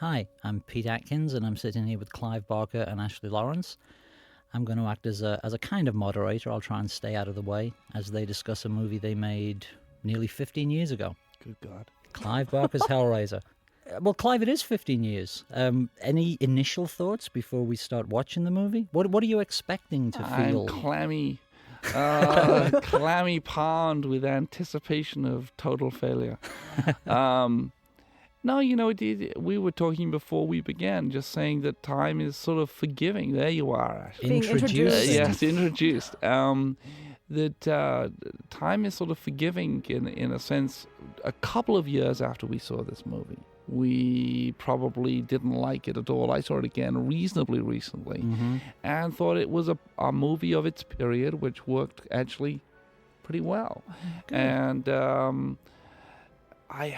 Hi, I'm Pete Atkins, and I'm sitting here with Clive Barker and Ashley Lawrence. I'm going to act as a kind of moderator. I'll try and stay out of the way as they discuss a movie they made nearly 15 years ago. Good God. Clive Barker's Hellraiser. Well, Clive, it is 15 years. Any initial thoughts before we start watching the movie? What are you expecting to feel? I'm clammy palmed with anticipation of total failure. No, we were talking before we began, just saying that time is sort of forgiving. There you are, Ashley. Being introduced. Yes, introduced. That time is sort of forgiving in a sense. A couple of years after we saw this movie, we probably didn't like it at all. I saw it again reasonably recently and thought it was a movie of its period, which worked actually pretty well. Good. And I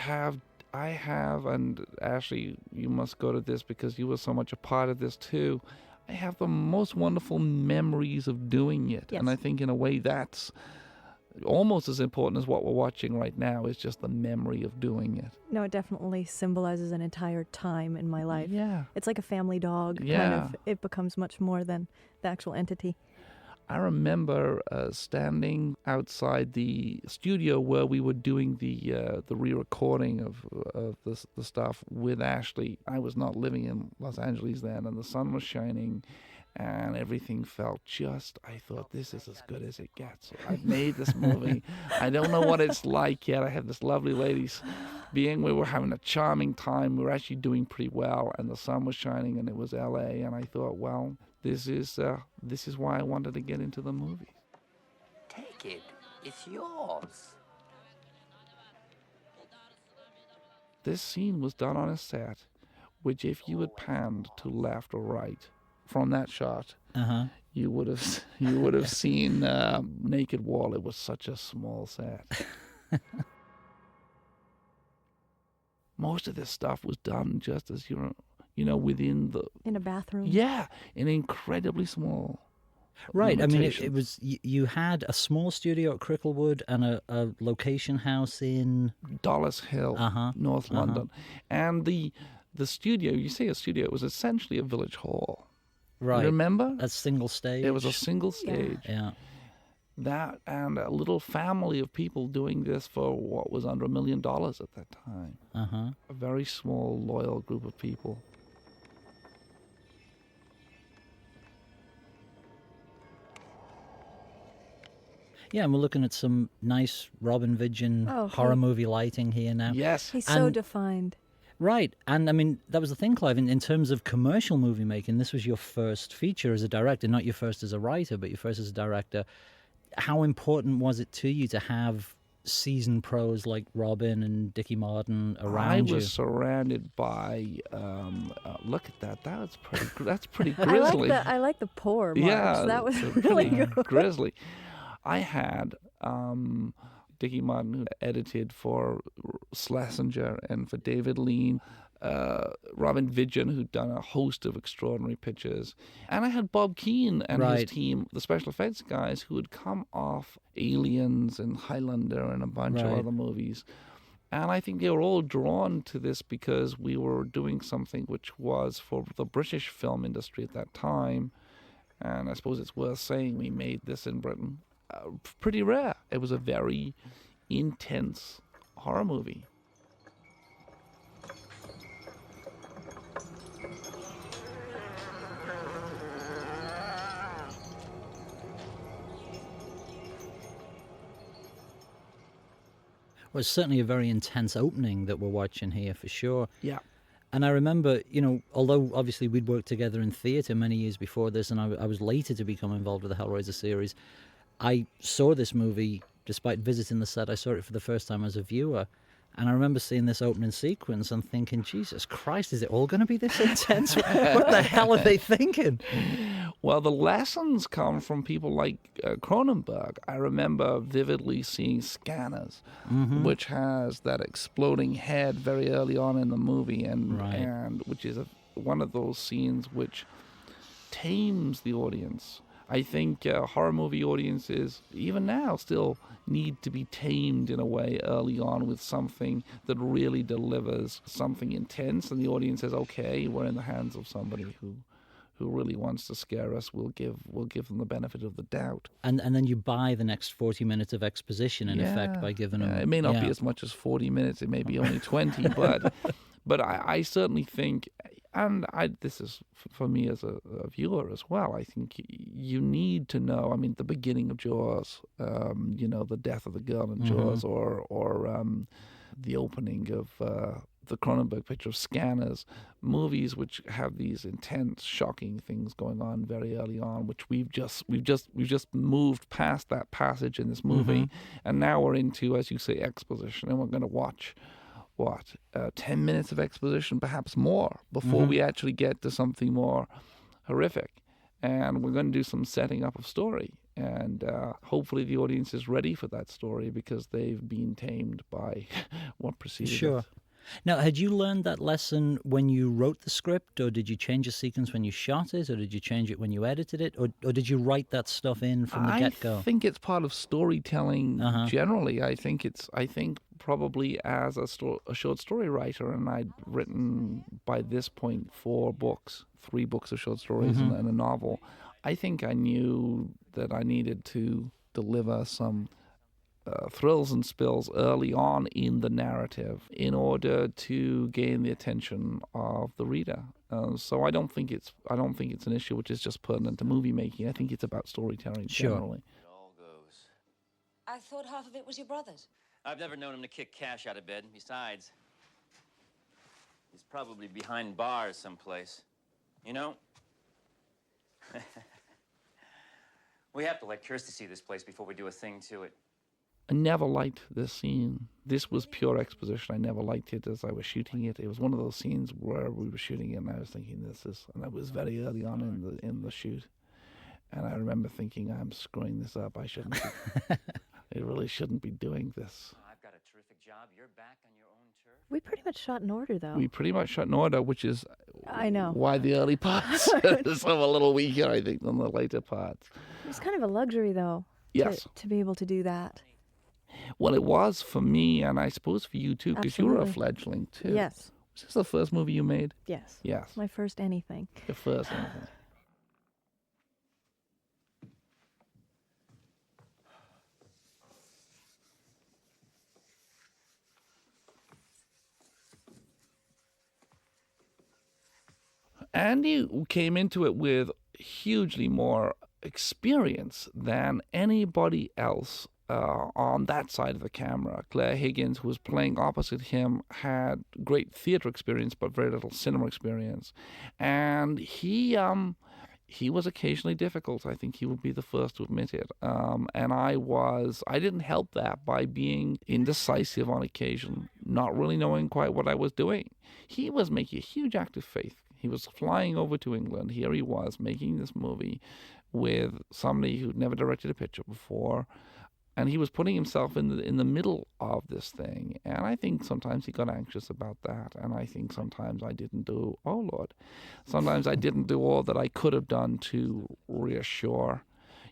have, and Ashley, you must go to this because you were so much a part of this too. I have the most wonderful memories of doing it. Yes. And I think in a way that's almost as important as what we're watching right now, is just the memory of doing it. No, it definitely symbolizes an entire time in my life. Yeah. It's like a family dog. Kind Yeah. of. It becomes much more than the actual entity. I remember standing outside the studio where we were doing the re-recording of the stuff with Ashley. I was not living in Los Angeles then, and the sun was shining, and everything felt I thought, this is as good as it gets. I've made this movie. I don't know what it's like yet. I have this lovely ladies being. We were having a charming time. We were actually doing pretty well, and the sun was shining, and it was L.A., and I thought, well, this is why I wanted to get into the movies. Take it. It's yours. This scene was done on a set, which if you had panned to left or right from that shot, you would have seen naked wall. It was such a small set. Most of this stuff was done just as within the... In a bathroom. Yeah, an incredibly small... Right, I mean, it was, you had a small studio at Cricklewood and a location house in... Dollis Hill, North London. And the studio, you say a studio, it was essentially a village hall. Right. You remember? A single stage. It was a single stage. Yeah. That and a little family of people doing this for what was under $1 million at that time. A very small, loyal group of people. Yeah, and we're looking at some nice Robin Vidgeon horror movie lighting here now. Yes. He's so defined. Right, and I mean, that was the thing, Clive, in terms of commercial movie making, this was your first feature as a director, not your first as a writer, but your first as a director. How important was it to you to have seasoned pros like Robin and Dickie Martin around you? I was surrounded by, look at that, that's pretty grisly. I like the pore marks. Yeah, that was it's really pretty good. grisly. I had Dickie Martin, who edited for Schlesinger and for David Lean, Robin Vidgeon, who'd done a host of extraordinary pictures, and I had Bob Keane and his team, the special effects guys, who had come off Aliens and Highlander and a bunch of other movies. And I think they were all drawn to this because we were doing something which was for the British film industry at that time, and I suppose it's worth saying we made this in Britain. Pretty rare. It was a very intense horror movie. Well, it's certainly a very intense opening that we're watching here, for sure. Yeah. And I remember, although obviously we'd worked together in theatre many years before this, and I was later to become involved with the Hellraiser series, I saw this movie, despite visiting the set, I saw it for the first time as a viewer. And I remember seeing this opening sequence and thinking, Jesus Christ, is it all going to be this intense? What the hell are they thinking? Well, the lessons come from people like Cronenberg. I remember vividly seeing Scanners, which has that exploding head very early on in the movie, and which is one of those scenes which tames the audience. I think horror movie audiences, even now, still need to be tamed in a way early on with something that really delivers something intense, and the audience says, okay, we're in the hands of somebody who really wants to scare us. We'll give them the benefit of the doubt. And then you buy the next 40 minutes of exposition, in effect, by giving them... It may not be as much as 40 minutes. It may be only 20, but I certainly think, and this is for me as a viewer as well, I think you need to know, I mean, the beginning of Jaws, the death of the girl in Jaws, or the opening of the Cronenberg picture of Scanners, movies which have these intense, shocking things going on very early on, which we've just moved past that passage in this movie, and now we're into, as you say, exposition, and we're going to watch 10 minutes of exposition, perhaps more, before we actually get to something more horrific. And we're going to do some setting up of story. And hopefully the audience is ready for that story because they've been tamed by what preceded Sure. it. Now, had you learned that lesson when you wrote the script, or did you change a sequence when you shot it, or did you change it when you edited it, or did you write that stuff in from the get-go? I think it's part of storytelling generally. I think probably as a short story writer, and I'd written by this point 3 books of short stories and a novel. I think I knew that I needed to deliver some thrills and spills early on in the narrative in order to gain the attention of the reader. So I don't think it's an issue which is just pertinent to movie making. I think it's about storytelling generally. It all goes. I thought half of it was your brother's. I've never known him to kick cash out of bed. Besides, he's probably behind bars someplace. You know? We have to let Kirsty see this place before we do a thing to it. I never liked this scene. This was pure exposition. I never liked it as I was shooting it. It was one of those scenes where we were shooting it, and I was thinking, and it was very early on in the shoot. And I remember thinking, I'm screwing this up. I shouldn't be. I really shouldn't be doing this. I've got a terrific job. You're back on your own turf. We pretty much shot in order, though. We pretty much shot in order, which is I know why the early parts are a little weaker, I think, than the later parts. it's kind of a luxury, though. Yes. To be able to do that. Well, it was for me, and I suppose for you too, because you were a Absolutely. fledgling too. Yes. Was this the first movie you made? Yes. Yes. My first anything. The first anything. Andy came into it with hugely more experience than anybody else on that side of the camera. Claire Higgins, who was playing opposite him, had great theater experience but very little cinema experience. And he was occasionally difficult. I think he would be the first to admit it. And I didn't help that by being indecisive on occasion, not really knowing quite what I was doing. He was making a huge act of faith. He was flying over to England. Here he was making this movie with somebody who'd never directed a picture before. And he was putting himself in the middle of this thing. And I think sometimes he got anxious about that. And I think sometimes I didn't do, sometimes I didn't do all that I could have done to reassure.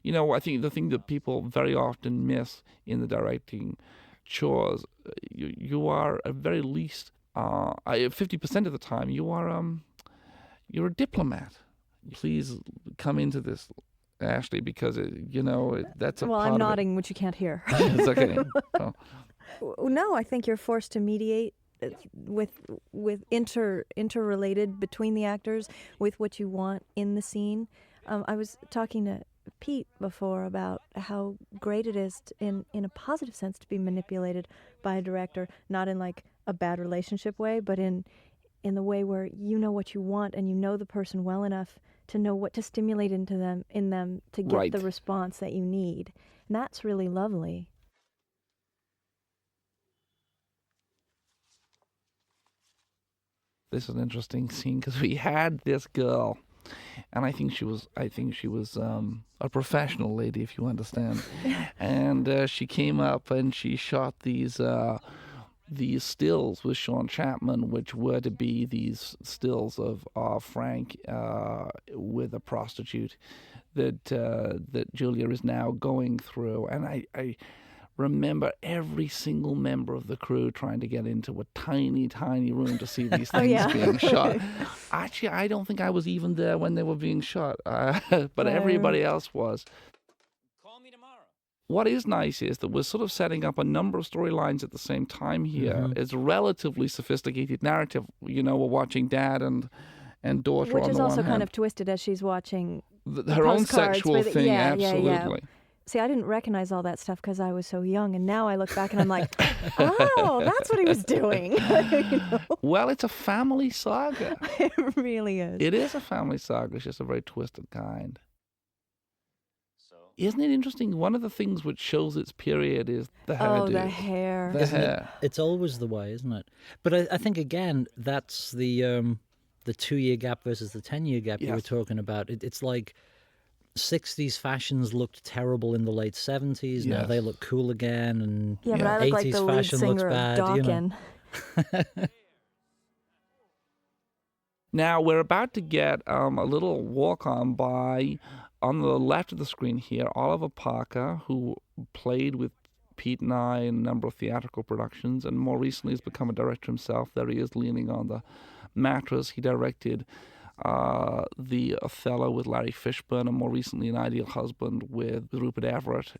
You know, I think the thing that people very often miss in the directing chores, you are at very least, 50% of the time, you're a diplomat. Please come into this, Ashley, because that's a Well, part I'm of nodding, which you can't hear. It's okay. Oh. No, I think you're forced to mediate with interrelated between the actors with what you want in the scene. I was talking to Pete before about how great it is in a positive sense to be manipulated by a director, not in like a bad relationship way, but in the way where you know what you want and you know the person well enough to know what to stimulate in them to get Right. the response that you need. And that's really lovely. This is an interesting scene because we had this girl, and I think she was a professional lady, if you understand. And she came up and she shot these stills with Sean Chapman, which were to be these stills of Frank with a prostitute that Julia is now going through. And I remember every single member of the crew trying to get into a tiny, tiny room to see these things yeah. being shot. Actually, I don't think I was even there when they were being shot, but everybody else was. Call me tomorrow. What is nice is that we're sort of setting up a number of storylines at the same time here. It's a relatively sophisticated narrative. You know, we're watching dad and daughter Which on is the also one kind hand. of twisted as she's watching Her own postcards sexual with- thing, yeah, yeah, yeah. absolutely. See, I didn't recognize all that stuff because I was so young, and now I look back and I'm like, oh, that's what he was doing. You know? Well, it's a family saga. It really is. It is a family saga. It's just a very twisted kind. So, Isn't it interesting? One of the things which shows its period is the hairdo. Oh, the hair. The Isn't it? hair. It's always the way, isn't it? But I think again, that's the 2-year gap versus the 10-year gap you were Yes. talking about. It's like 60s fashions looked terrible in the late 70s. Now Yes. they look cool again, and Yeah, but I look like 80s the lead fashion looks singer of bad. You know. Dawkins. Now, we're about to get a little walk-on by, on the left of the screen here, Oliver Parker, who played with Pete and I in a number of theatrical productions, and more recently has become a director himself. There he is leaning on the mattress. He directed the Othello with Larry Fishburne, and more recently An Ideal Husband with Rupert Everett,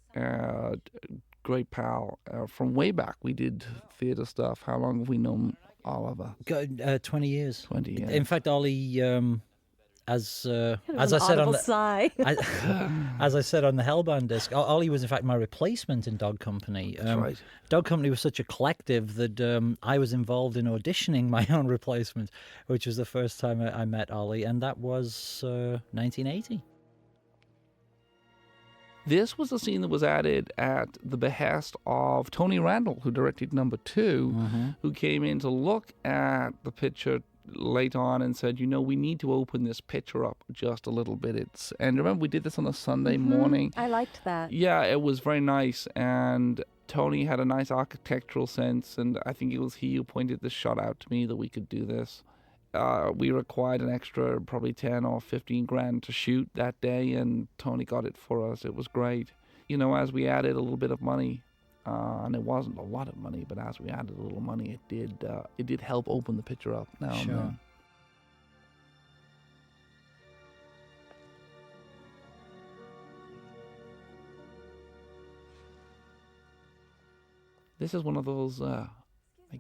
great pal from way back. We did theatre stuff. How long have we known Oliver? 20 years. 20 years. In fact, Ollie, as It I was an said on audible the sigh. as I said on the Hellbound disc, Ollie was in fact my replacement in Dog Company. That's right. Dog Company was such a collective that I was involved in auditioning my own replacement, which was the first time I met Ollie, and that was 1980. This was a scene that was added at the behest of Tony Randall, who directed number 2, who came in to look at the picture late on and said, we need to open this picture up just a little bit. And remember, we did this on a Sunday morning. I liked that. Yeah, it was very nice. And Tony had a nice architectural sense. And I think it was he who pointed this shot out to me that we could do this. We required an extra probably 10 or 15 grand to shoot that day. And Tony got it for us. It was great. As we added a little bit of money, and it wasn't a lot of money, but as we added a little money, it did help open the picture up now and then. This is one of those, I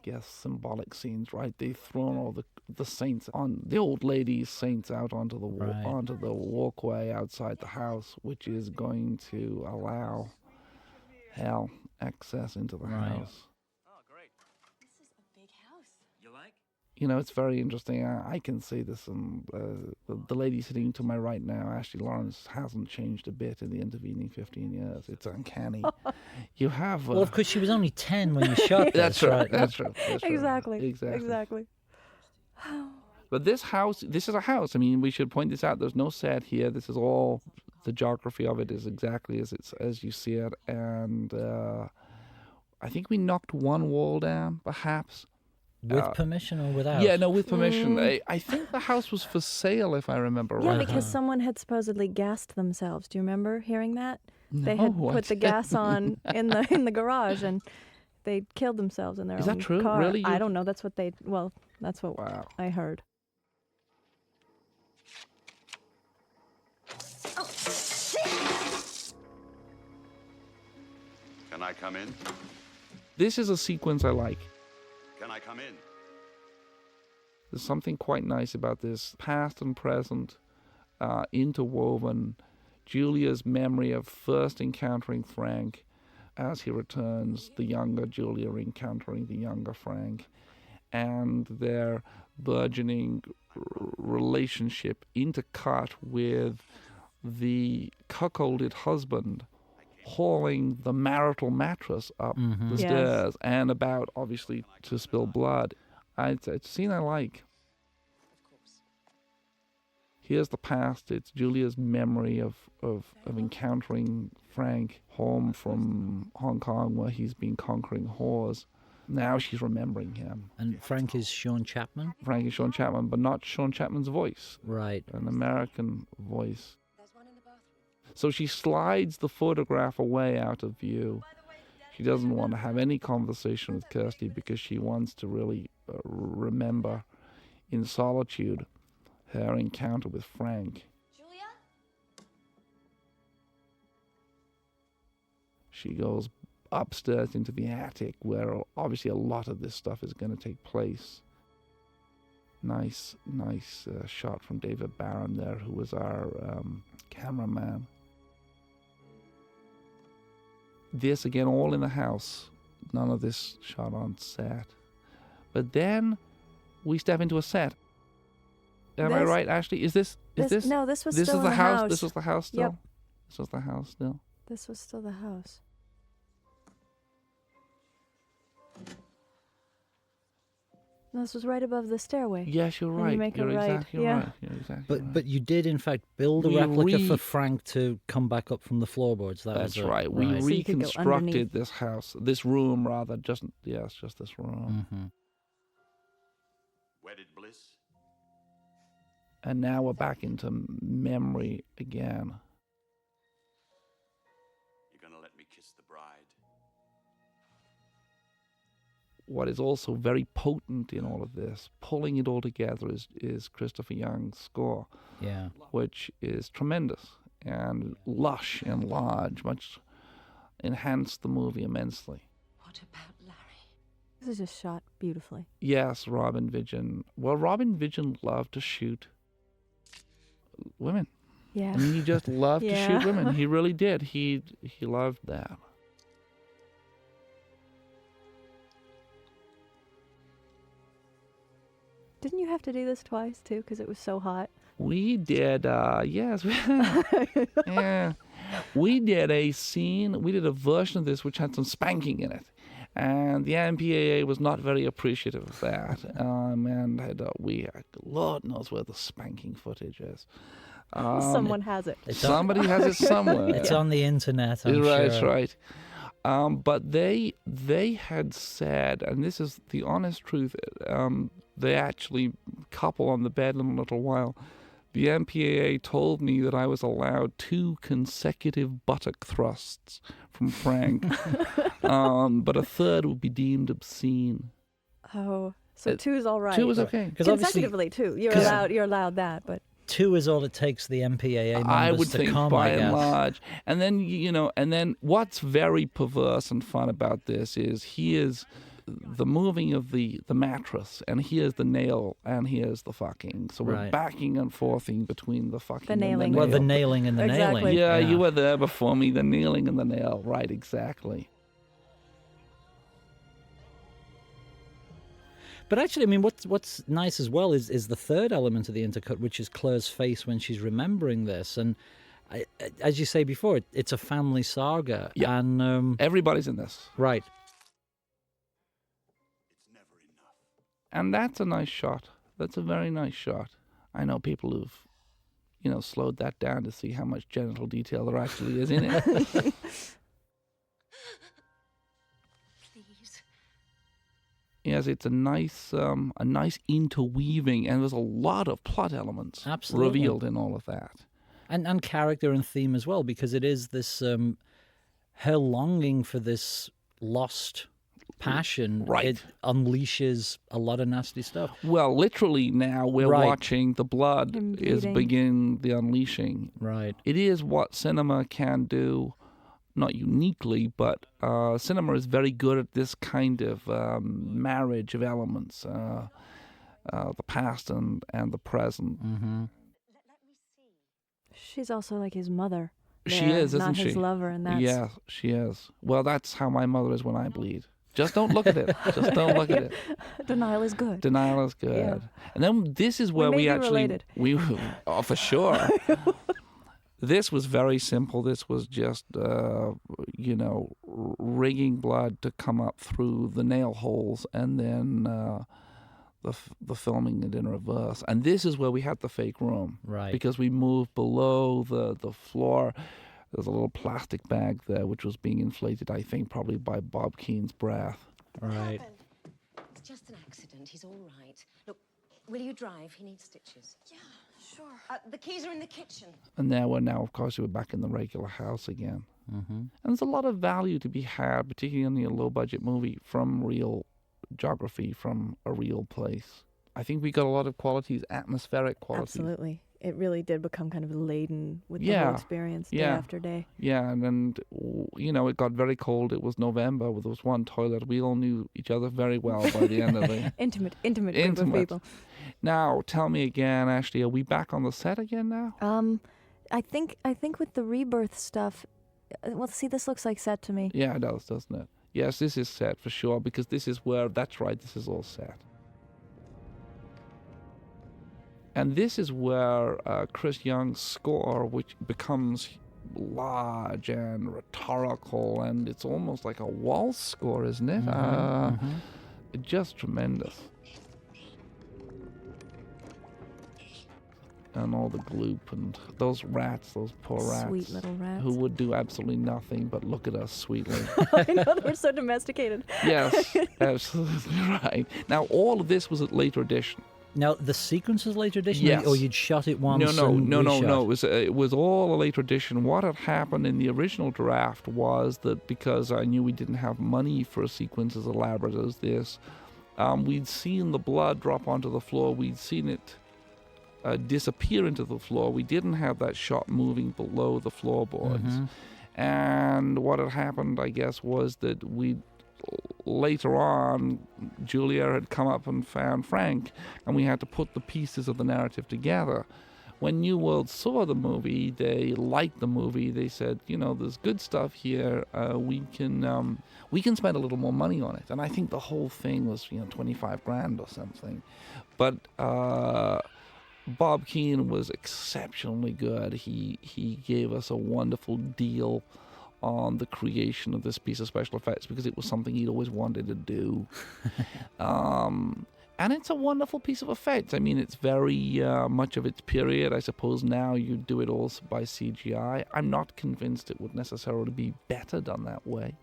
guess, symbolic scenes, right? They've thrown all the saints on the old lady's saints out onto the onto the walkway outside the house, which is going to allow hell access into the house. oh, great. This is a big house. You like? It's very interesting. I can see this, and the lady sitting to my right now, Ashley Lawrence, hasn't changed a bit in the intervening 15 years. It's uncanny. You have... Well, of course, she was only 10 when you shot this, That's right. That's true. Exactly. Exactly. But this is a house. I mean, we should point this out. There's no set here. This is all... The geography of it is exactly as you see it. And I think we knocked one wall down, perhaps. With permission or without? Yeah, no, with permission. I think the house was for sale, if I remember Yeah, right. because someone had supposedly gassed themselves. Do you remember hearing that? They No, had I put the gas on in the garage, and they killed themselves in their Is own that true? car. Really? I don't know. That's what that's what Wow. I heard. Can I come in? This is a sequence I like. Can I come in? There's something quite nice about this past and present interwoven. Julia's memory of first encountering Frank as he returns, the younger Julia encountering the younger Frank, and their burgeoning relationship intercut with the cuckolded husband hauling the marital mattress up the Yes. stairs and about, obviously, to spill blood. It's a scene I like. Of course. Here's the past. It's Julia's memory of encountering Frank home from Hong Kong, where he's been conquering whores. Now she's remembering him. And Frank is Sean Chapman? Frank is Sean Chapman, but not Sean Chapman's voice. Right. An American voice. There's one in the bathroom. So she slides the photograph away out of view. She doesn't want to have any conversation with Kirsty because she wants to really remember in solitude her encounter with Frank. Julia? She goes upstairs into the attic where obviously a lot of this stuff is going to take place. Nice shot from David Barron there, who was our cameraman. This again, all in the house. None of this shot on set. But then we step into a set. Am I right, Ashley? Is this? No, this was This still is in the house. house. This was the house still. Yep. This was the house still. This was still the house. No, this was right above the stairway. Yes, you're And you right. make a You're right, exactly yeah. right. You're exactly right. But you did in fact build a We replica for Frank to come back up from the floorboards. That's right. We So you could go reconstructed underneath. this house, this room rather. Just this room. Mm-hmm. Wedded bliss. And now we're back into memory again. You're gonna let me kiss the bride. What is also very potent in all of this, pulling it all together, is Christopher Young's score, Yeah. which is tremendous and lush and large, much enhanced the movie immensely. What about Larry? This is just shot beautifully. Yes, Robin Vidgeon. Well, Robin Vidgeon loved to shoot women. Yeah. I mean, he just loved to Yeah. shoot women. He really did. He loved that. Didn't you have to do this twice too? Because it was so hot. We did, yes. Yeah. We did a scene, we did a version of this which had some spanking in it. And the MPAA was not very appreciative of that. Lord knows where the spanking footage is. Someone has it. Somebody has it somewhere. It's on the internet, I'm Right, sure. right. But they had said, and this is the honest truth, they actually couple on the bed in a little while. The MPAA told me that I was allowed 2 consecutive buttock thrusts from Frank, but a third would be deemed obscene. Oh, so 2 is all right. 2 is okay. Because obviously Consecutively 2. You're 'cause- allowed that, but 2 is all it takes the MPAA members I would to think come, by I guess. and large. And then, and then what's very perverse and fun about this is here's the moving of the mattress, and here's the nail, and here's the fucking. So we're Right. backing and forthing between the fucking The and nailing. the Well, the nail. nailing and the Exactly. nailing. Yeah, you were there before me, the nailing and the nail. Right, exactly. But actually, I mean, what's nice as well is the third element of the intercut, which is Claire's face when she's remembering this. And as you say before, it's a family saga. Yeah. And Everybody's in this. right. It's never enough. And that's a nice shot. That's a very nice shot. I know people who've, slowed that down to see how much genital detail there actually is in it. Please. Yes, it's a nice interweaving, and there's a lot of plot elements Absolutely. revealed in all of that. And character and theme as well, because it is this her longing for this lost passion. Right. It unleashes a lot of nasty stuff. Well, literally now we're Right. watching the blood Him is bleeding. begin the unleashing. Right. It is what cinema can do, not uniquely, but cinema is very good at this kind of marriage of elements, the past and the present. Mm-hmm. she's also like his mother. She there, is, isn't not she? his lover, and that's Yeah, she is. Well, that's how my mother is when I bleed. Just don't look at it. Just don't look at it. denial is good. Denial is good. Yeah. And then this is where may we be actually related. oh, for sure. This was very simple. This was just rigging blood to come up through the nail holes, and then the filming it in reverse. And this is where we had the fake room, Right. because we moved below the floor. There's a little plastic bag there, which was being inflated, I think, probably by Bob Keene's breath. Right. It's just an accident. He's all right. Look, will you drive? He needs stitches. Yeah, Sure. The keys are in the kitchen. And of course, we're back in the regular house again. Mm-hmm. And there's a lot of value to be had, particularly in a low-budget movie, from real geography, from a real place. I think we got a lot of qualities, atmospheric qualities. Absolutely. It really did become kind of laden with the whole experience day after day. Yeah, and it got very cold. It was November. There was one toilet. We all knew each other very well by the end of the... Intimate group of people. Now, tell me again, Ashley, are we back on the set again now? I think with the rebirth stuff, well, see, this looks like set to me. Yeah, it does, doesn't it? Yes, this is set for sure, because this is where, that's right, this is all set. And this is where Chris Young's score, which becomes large and rhetorical, and it's almost like a waltz score, isn't it? Just tremendous. And all the gloop and those rats, those poor rats. Sweet little rats. Who would do absolutely nothing but look at us sweetly. I know, they're so domesticated. Yes, absolutely right. Now, all of this was a later edition. Now, the sequence was later edition, Yes. or you'd shot it once? No. reshot? It was all a later edition. What had happened in the original draft was that because I knew we didn't have money for a sequence as elaborate as this, we'd seen the blood drop onto the floor. We'd seen it disappear into the floor. We didn't have that shot moving below the floorboards. And what had happened, I guess, was that later on, Julia had come up and found Frank, and we had to put the pieces of the narrative together. When New World saw the movie, they liked the movie. They said, there's good stuff here. We can spend a little more money on it. And I think the whole thing was, $25,000 or something. But Bob Keane was exceptionally good. He gave us a wonderful deal on the creation of this piece of special effects because it was something he'd always wanted to do. And it's a wonderful piece of effects. I mean, it's very much of its period. I suppose now you do it all by CGI. I'm not convinced it would necessarily be better done that way.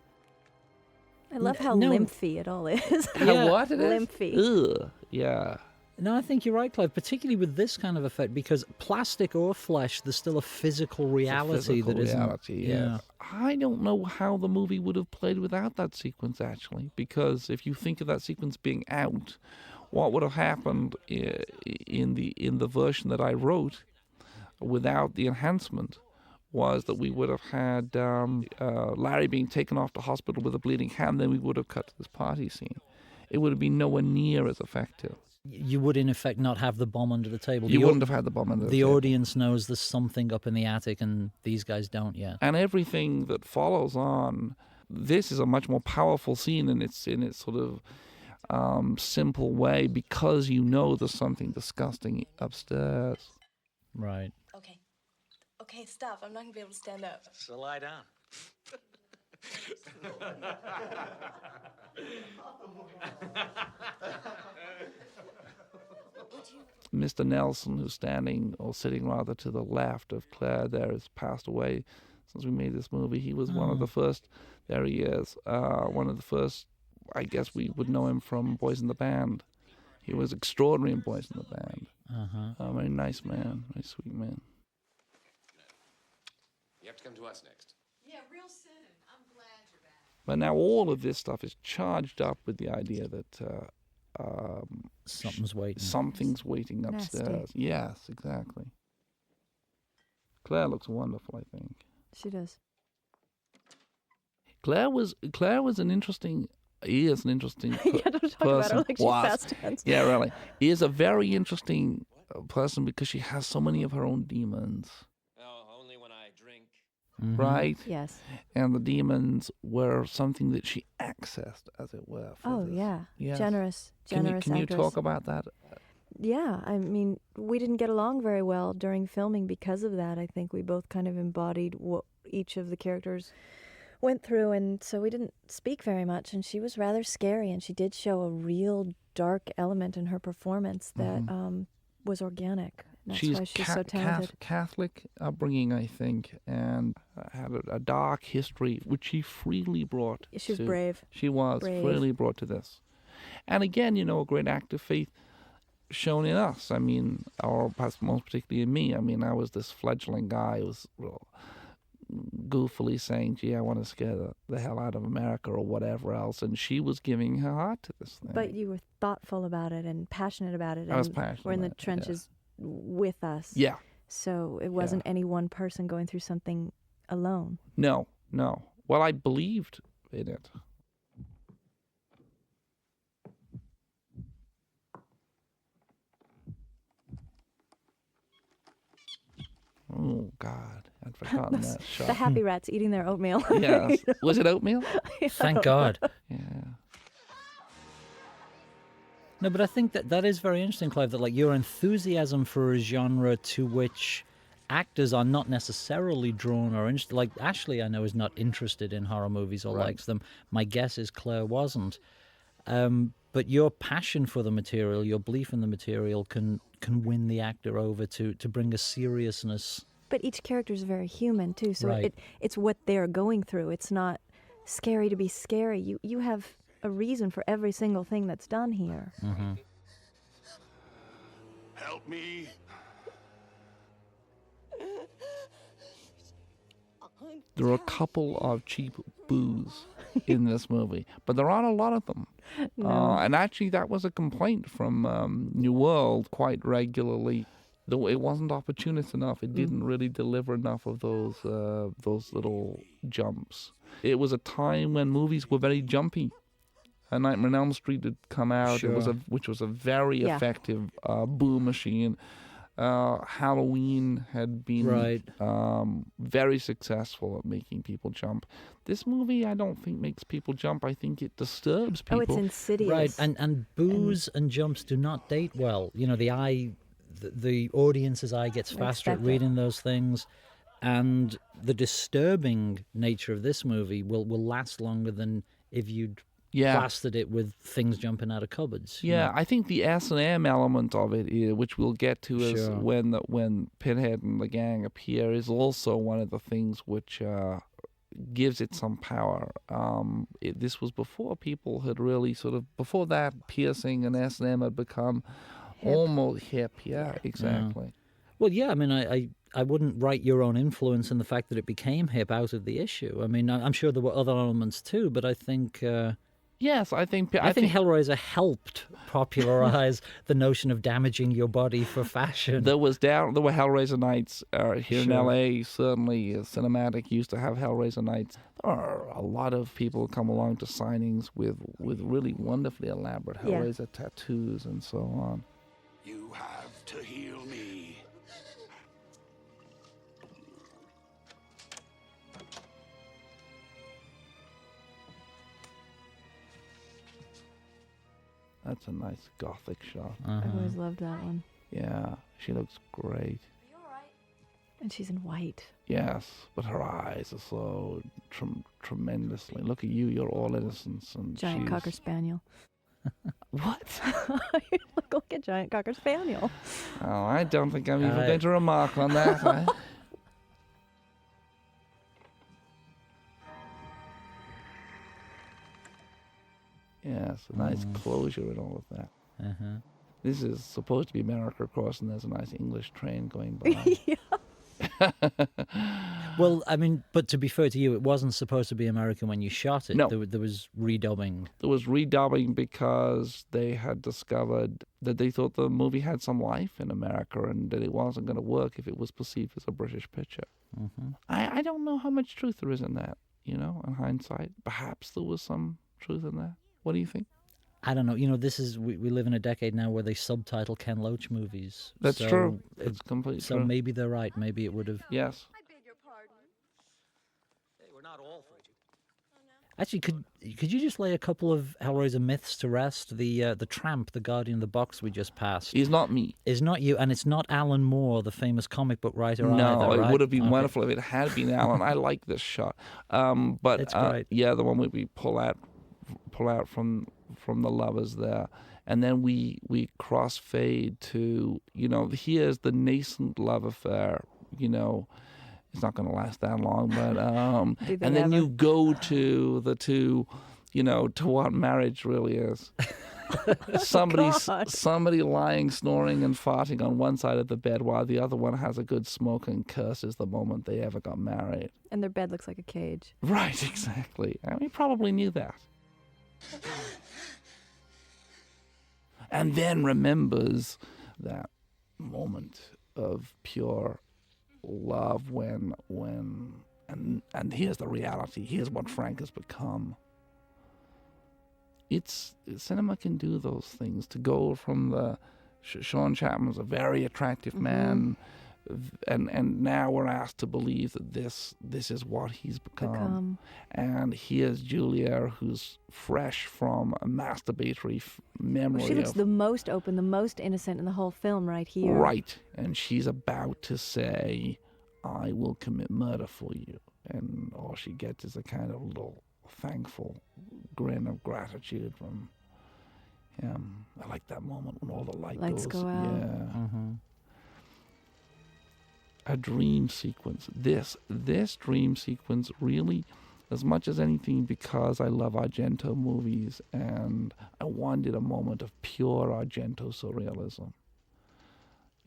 I love how lymphy it all is. How what it is? Lymphy. Ugh, yeah. No, I think you're right, Clive, particularly with this kind of effect, because plastic or flesh, there's still a physical reality that isn't... reality, yeah. I don't know how the movie would have played without that sequence, actually, because if you think of that sequence being out, what would have happened in the version that I wrote without the enhancement was that we would have had Larry being taken off to hospital with a bleeding hand, then we would have cut to this party scene. It would have been nowhere near as effective. You would, in effect, not have the bomb under the table. You wouldn't have had the bomb under the table. The audience knows there's something up in the attic, and these guys don't yet. And everything that follows on, this is a much more powerful scene in its sort of simple way because there's something disgusting upstairs. Right. Okay, stop. I'm not going to be able to stand up. So lie down. Mr. Nelson, who's standing or sitting rather to the left of Claire there, has passed away since we made this movie. He was one of the first, there he is, one of the first, I guess we would know him from Boys in the Band. He was extraordinary in Boys in the Band. A very nice man, very sweet man. You have to come to us next. Yeah, real soon. I'm glad you're back. But now all of this stuff is charged up with the idea that something's waiting upstairs. Nasty. Yes, exactly. Claire looks wonderful, I think. She does. Claire was an interesting. He is an interesting Yeah, don't talk about her like she's past tense. Yeah, really. He is a very interesting person because she has so many of her own demons. Oh, only when I drink. Right? Yes. And the demons were something that she accessed, as it were. Oh, yeah. Yes. Generous Can you actress. talk about that? Yeah, I mean, we didn't get along very well during filming because of that. I think we both kind of embodied what each of the characters went through, and so we didn't speak very much, and she was rather scary, and she did show a real dark element in her performance that was organic. That's why she's so talented. Catholic upbringing, I think, and had a dark history, which she freely brought. She was brave. She was brave. freely brought to this. And again, a great act of faith. shown in us. I mean, or perhaps most particularly in me. I mean, I was this fledgling guy who was goofily saying, gee, I want to scare the hell out of America or whatever else. And she was giving her heart to this thing. But you were thoughtful about it and passionate about it. I was and passionate were in the about it, trenches with us. Yeah. So it wasn't any one person going through something alone. No. Well, I believed in it. Oh, God. I'd forgotten that shot. The happy rats eating their oatmeal. Yes. Was it oatmeal? Thank God. Yeah. No, but I think that is very interesting, Clive, that like your enthusiasm for a genre to which actors are not necessarily drawn or interested. Like Ashley, I know, is not interested in horror movies or likes them. My guess is Claire wasn't. But your passion for the material, your belief in the material can win the actor over to bring a seriousness. But each character is very human, too. So Right. it's what they're going through. It's not scary to be scary. You have a reason for every single thing that's done here. Mm-hmm. Help me. There are a couple of cheap boos in this movie, but there aren't a lot of them. No. And actually, that was a complaint from New World quite regularly. Though it wasn't opportunist enough, it didn't really deliver enough of those little jumps. It was a time when movies were very jumpy. A Nightmare on Elm Street had come out, Sure. which was a very effective boo machine. Halloween had been Right. very successful at making people jump. This movie, I don't think makes people jump. I think it disturbs people. Oh, it's insidious. Right, and boos and jumps do not date well. You know, the audience's eye gets faster at Expect it. reading those things, and the disturbing nature of this movie will last longer than if you'd plastered it with things jumping out of cupboards. you Yeah, know. I think the S&M element of it, which we'll get to, is Sure. when Pinhead and the gang appear, is also one of the things which gives it some power. This was before people had really before that, piercing and S&M had become almost hip. Yeah, exactly. Well, yeah, I mean, I wouldn't write your own influence in the fact that it became hip out of the issue. I mean, I'm sure there were other elements too, but I think... Yes, I think Hellraiser helped popularize the notion of damaging your body for fashion. there were Hellraiser nights here in Sure. LA. Certainly, Cinematic used to have Hellraiser nights. There are a lot of people come along to signings with really wonderfully elaborate Hellraiser tattoos and so on. You have to heal me. That's a nice gothic shot. I've always loved that one. Yeah, she looks great. And she's in white. Yes, but her eyes are so tremendously. Look at you, you're all innocence. And Giant she's... Cocker Spaniel. What? You look like a giant Cocker Spaniel. Oh, I don't think I'm even going to remark on that. Yes, a nice closure and all of that. Uh-huh. This is supposed to be America, of course, and there's a nice English train going by. Well, I mean, but to be fair to you, it wasn't supposed to be American when you shot it. No. There was redubbing. There was redubbing because they had discovered that they thought the movie had some life in America and that it wasn't going to work if it was perceived as a British picture. Mm-hmm. I don't know how much truth there is in that, in hindsight. Perhaps there was some truth in that. What do you think? I don't know. You know, we live in a decade now where they subtitle Ken Loach movies. That's So true. It's completely So true. maybe they're right. Maybe it would have... Yes. Actually, could you just lay a couple of Hellraiser myths to rest? The tramp, the guardian of the box we just passed, He's not me. is not you, and it's not Alan Moore, the famous comic book writer. No, either, it right? would have been Okay. wonderful if it had been Alan. I like this shot. But It's great. yeah, the one where we pull out from the lovers there, and then we crossfade to here's the nascent love affair. It's not going to last that long, but Do they and then ever? you go to the two, to what marriage really is. God. somebody lying, snoring, and farting on one side of the bed while the other one has a good smoke and curses the moment they ever got married. And their bed looks like a cage. Right, exactly. And we probably knew that. And then remembers that moment of pure love when and here's the reality. Here's what Frank has become. Cinema can do those things. To go from the Sean Chapman's a very attractive man, and now we're asked to believe that this is what he's become. And here's Julia, who's fresh from a masturbatory memory. Well, she looks the most open, the most innocent in the whole film right here. Right, and she's about to say, "I will commit murder for you," and all she gets is a kind of little thankful grin of gratitude from him. I like that moment when all the lights go out. Yeah. Mm-hmm. A dream sequence. This dream sequence really, as much as anything, because I love Argento movies and I wanted a moment of pure Argento surrealism.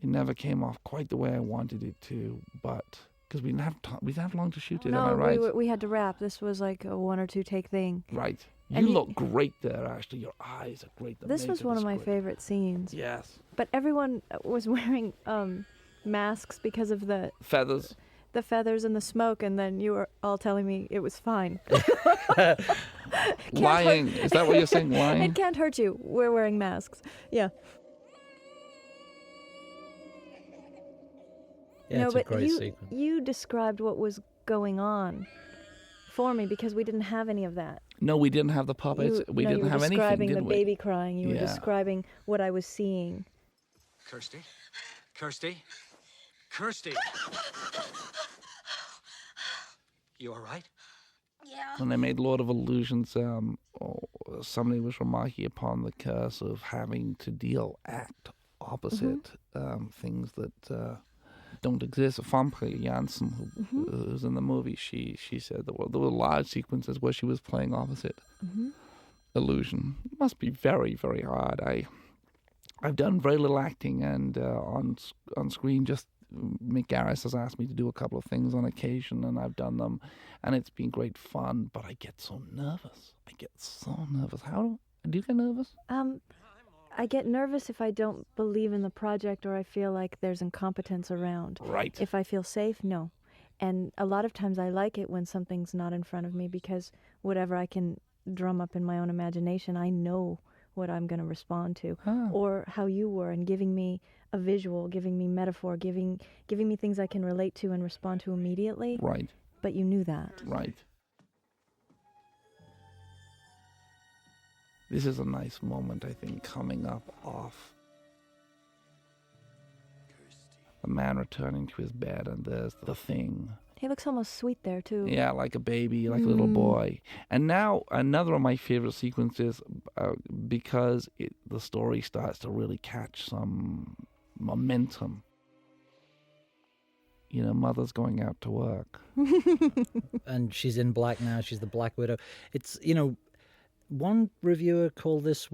It never came off quite the way I wanted it to, but because we didn't have long to shoot it. No, am I right? we had to wrap. This was like a 1 or 2 take thing. Right. And You look great there, actually. Your eyes are great. The This was makeup one is of my great. favorite scenes. Yes. But everyone was wearing masks because of the Feathers. feathers and the smoke, and then you were all telling me it was fine. Lying. Is that what you're saying? Lying? It can't hurt you. We're wearing masks. Yeah. Yeah, no, it's a but great sequence. you described what was going on for me because we didn't have any of that. No, we didn't have the puppets. We you didn't were have anything, describing did the we? baby crying. You were Yeah. describing what I was seeing. Kirsty? Kirsty? Kirsty! You all right? Yeah. When they made Lord of Illusions, somebody was remarking upon the curse of having to act opposite things that don't exist. Famke Janssen, who's in the movie, she said that there were large sequences where she was playing opposite illusion. It must be very, very hard. I've done very little acting, and on screen, just Mick Garris has asked me to do a couple of things on occasion, and I've done them, and it's been great fun. But I get so nervous. How do you get nervous? I get nervous if I don't believe in the project or I feel like there's incompetence around. Right. If I feel safe, no. And a lot of times I like it when something's not in front of me because whatever I can drum up in my own imagination, I know what I'm going to respond to. Or how you were, and giving me a visual, giving me metaphor, giving me things I can relate to and respond to immediately. Right. But you knew that. Right. This is a nice moment, I think, coming up off the man returning to his bed, and there's the thing. He looks almost sweet there, too. Yeah, like a baby, like a little boy. And now another of my favorite sequences, because the story starts to really catch some momentum. You know, Mother's going out to work. And she's in black now. She's the Black Widow. It's, one reviewer called this,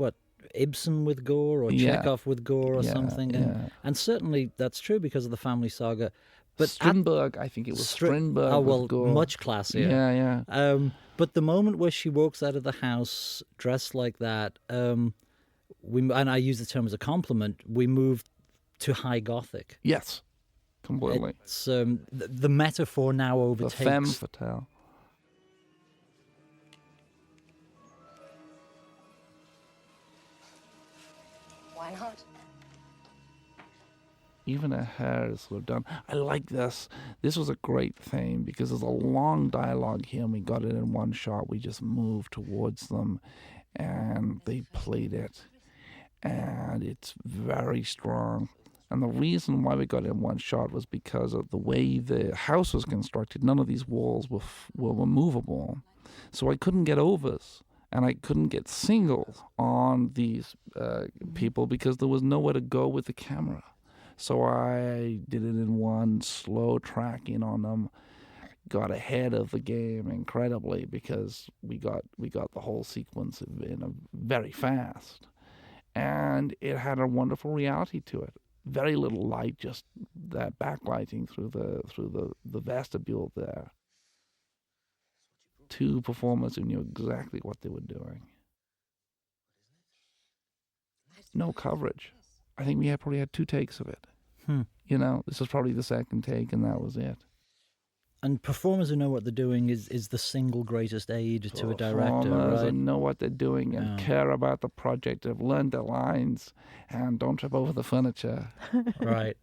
Ibsen with gore, or Yeah. Chekhov with gore, or Yeah, something. yeah. And certainly that's true because of the family saga. But Strindberg, I think it was Strindberg. Oh, well, with gore. much classier. Yeah. But the moment where she walks out of the house dressed like that, and I use the term as a compliment, we moved to high Gothic. Yes, completely. It's the metaphor now The overtakes. femme fatale. Why not? Even her hair is sort of done. I like this. This was a great thing because there's a long dialogue here, and we got it in one shot. We just moved towards them, and they played it, and it's very strong. And the reason why we got it in one shot was because of the way the house was constructed. None of these walls were movable, so I couldn't get overs. And I couldn't get singles on these people because there was nowhere to go with the camera. So I did it in one slow tracking on them. Got ahead of the game incredibly because we got the whole sequence in a very fast. and it had a wonderful reality to it. Very little light, just that backlighting through the vestibule there. Two performers who knew exactly what they were doing. No coverage. I think we probably had 2 takes of it. You know, this was probably the second take, and that was it. And performers who know what they're doing is the single greatest aid to a director, Performers right? who know what they're doing and care about the project, have learned their lines, and don't trip over the furniture. Right.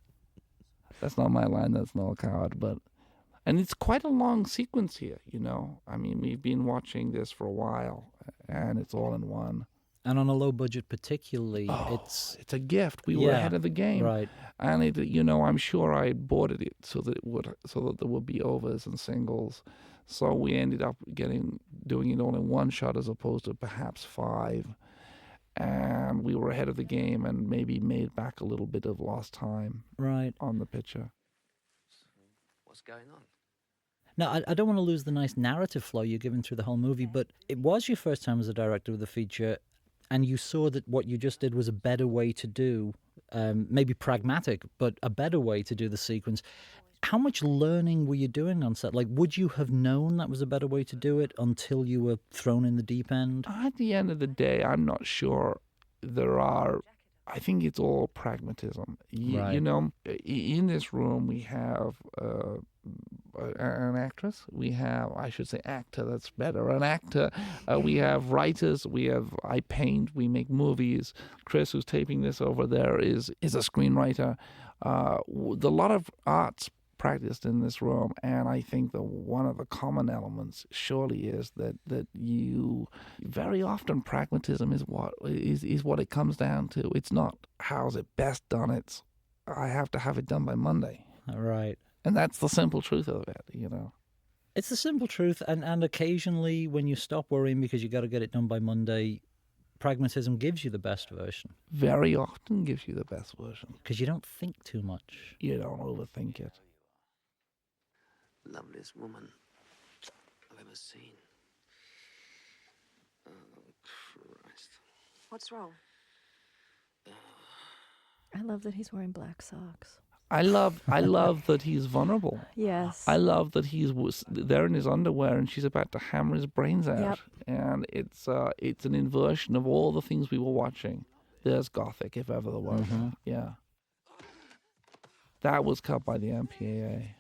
That's not my line, that's Noel Coward, but... And it's quite a long sequence here, you know. I mean, we've been watching this for a while, and it's all in one. And on a low budget particularly, It's a gift. We were ahead of the game. Right. And it, you know, I'm sure I boarded it so that there would be overs and singles. So we ended up doing it all in one shot as opposed to perhaps 5. And we were ahead of the game and maybe made back a little bit of lost time on the picture. What's going on? Now, I don't want to lose the nice narrative flow you're giving through the whole movie, but it was your first time as a director of the feature, and you saw that what you just did was a better way to do, maybe pragmatic, but a better way to do the sequence. How much learning were you doing on set? Like, would you have known that was a better way to do it until you were thrown in the deep end? At the end of the day, I'm not sure I think it's all pragmatism. You know, in this room we have an actress, we have, I should say actor, that's better, an actor, we have writers, I paint, we make movies. Chris, who's taping this over there, is a screenwriter. A lot of arts practiced in this room, and I think that one of the common elements surely is that you very often pragmatism is what it comes down to. It's not how's it best done, it's I have to have it done by Monday. Right. And that's the simple truth of it, you know. It's the simple truth, and occasionally when you stop worrying because you got to get it done by Monday, pragmatism gives you the best version. Very often gives you the best version. Because you don't think too much. You don't overthink it. Loveliest woman I've ever seen. Oh, Christ. What's wrong? I love that he's wearing black socks. I love that he's vulnerable. Yes. I love that he's there in his underwear and she's about to hammer his brains out. Yep. And it's an inversion of all the things we were watching. There's Gothic, if ever there was. Mm-hmm. Yeah. That was cut by the MPAA.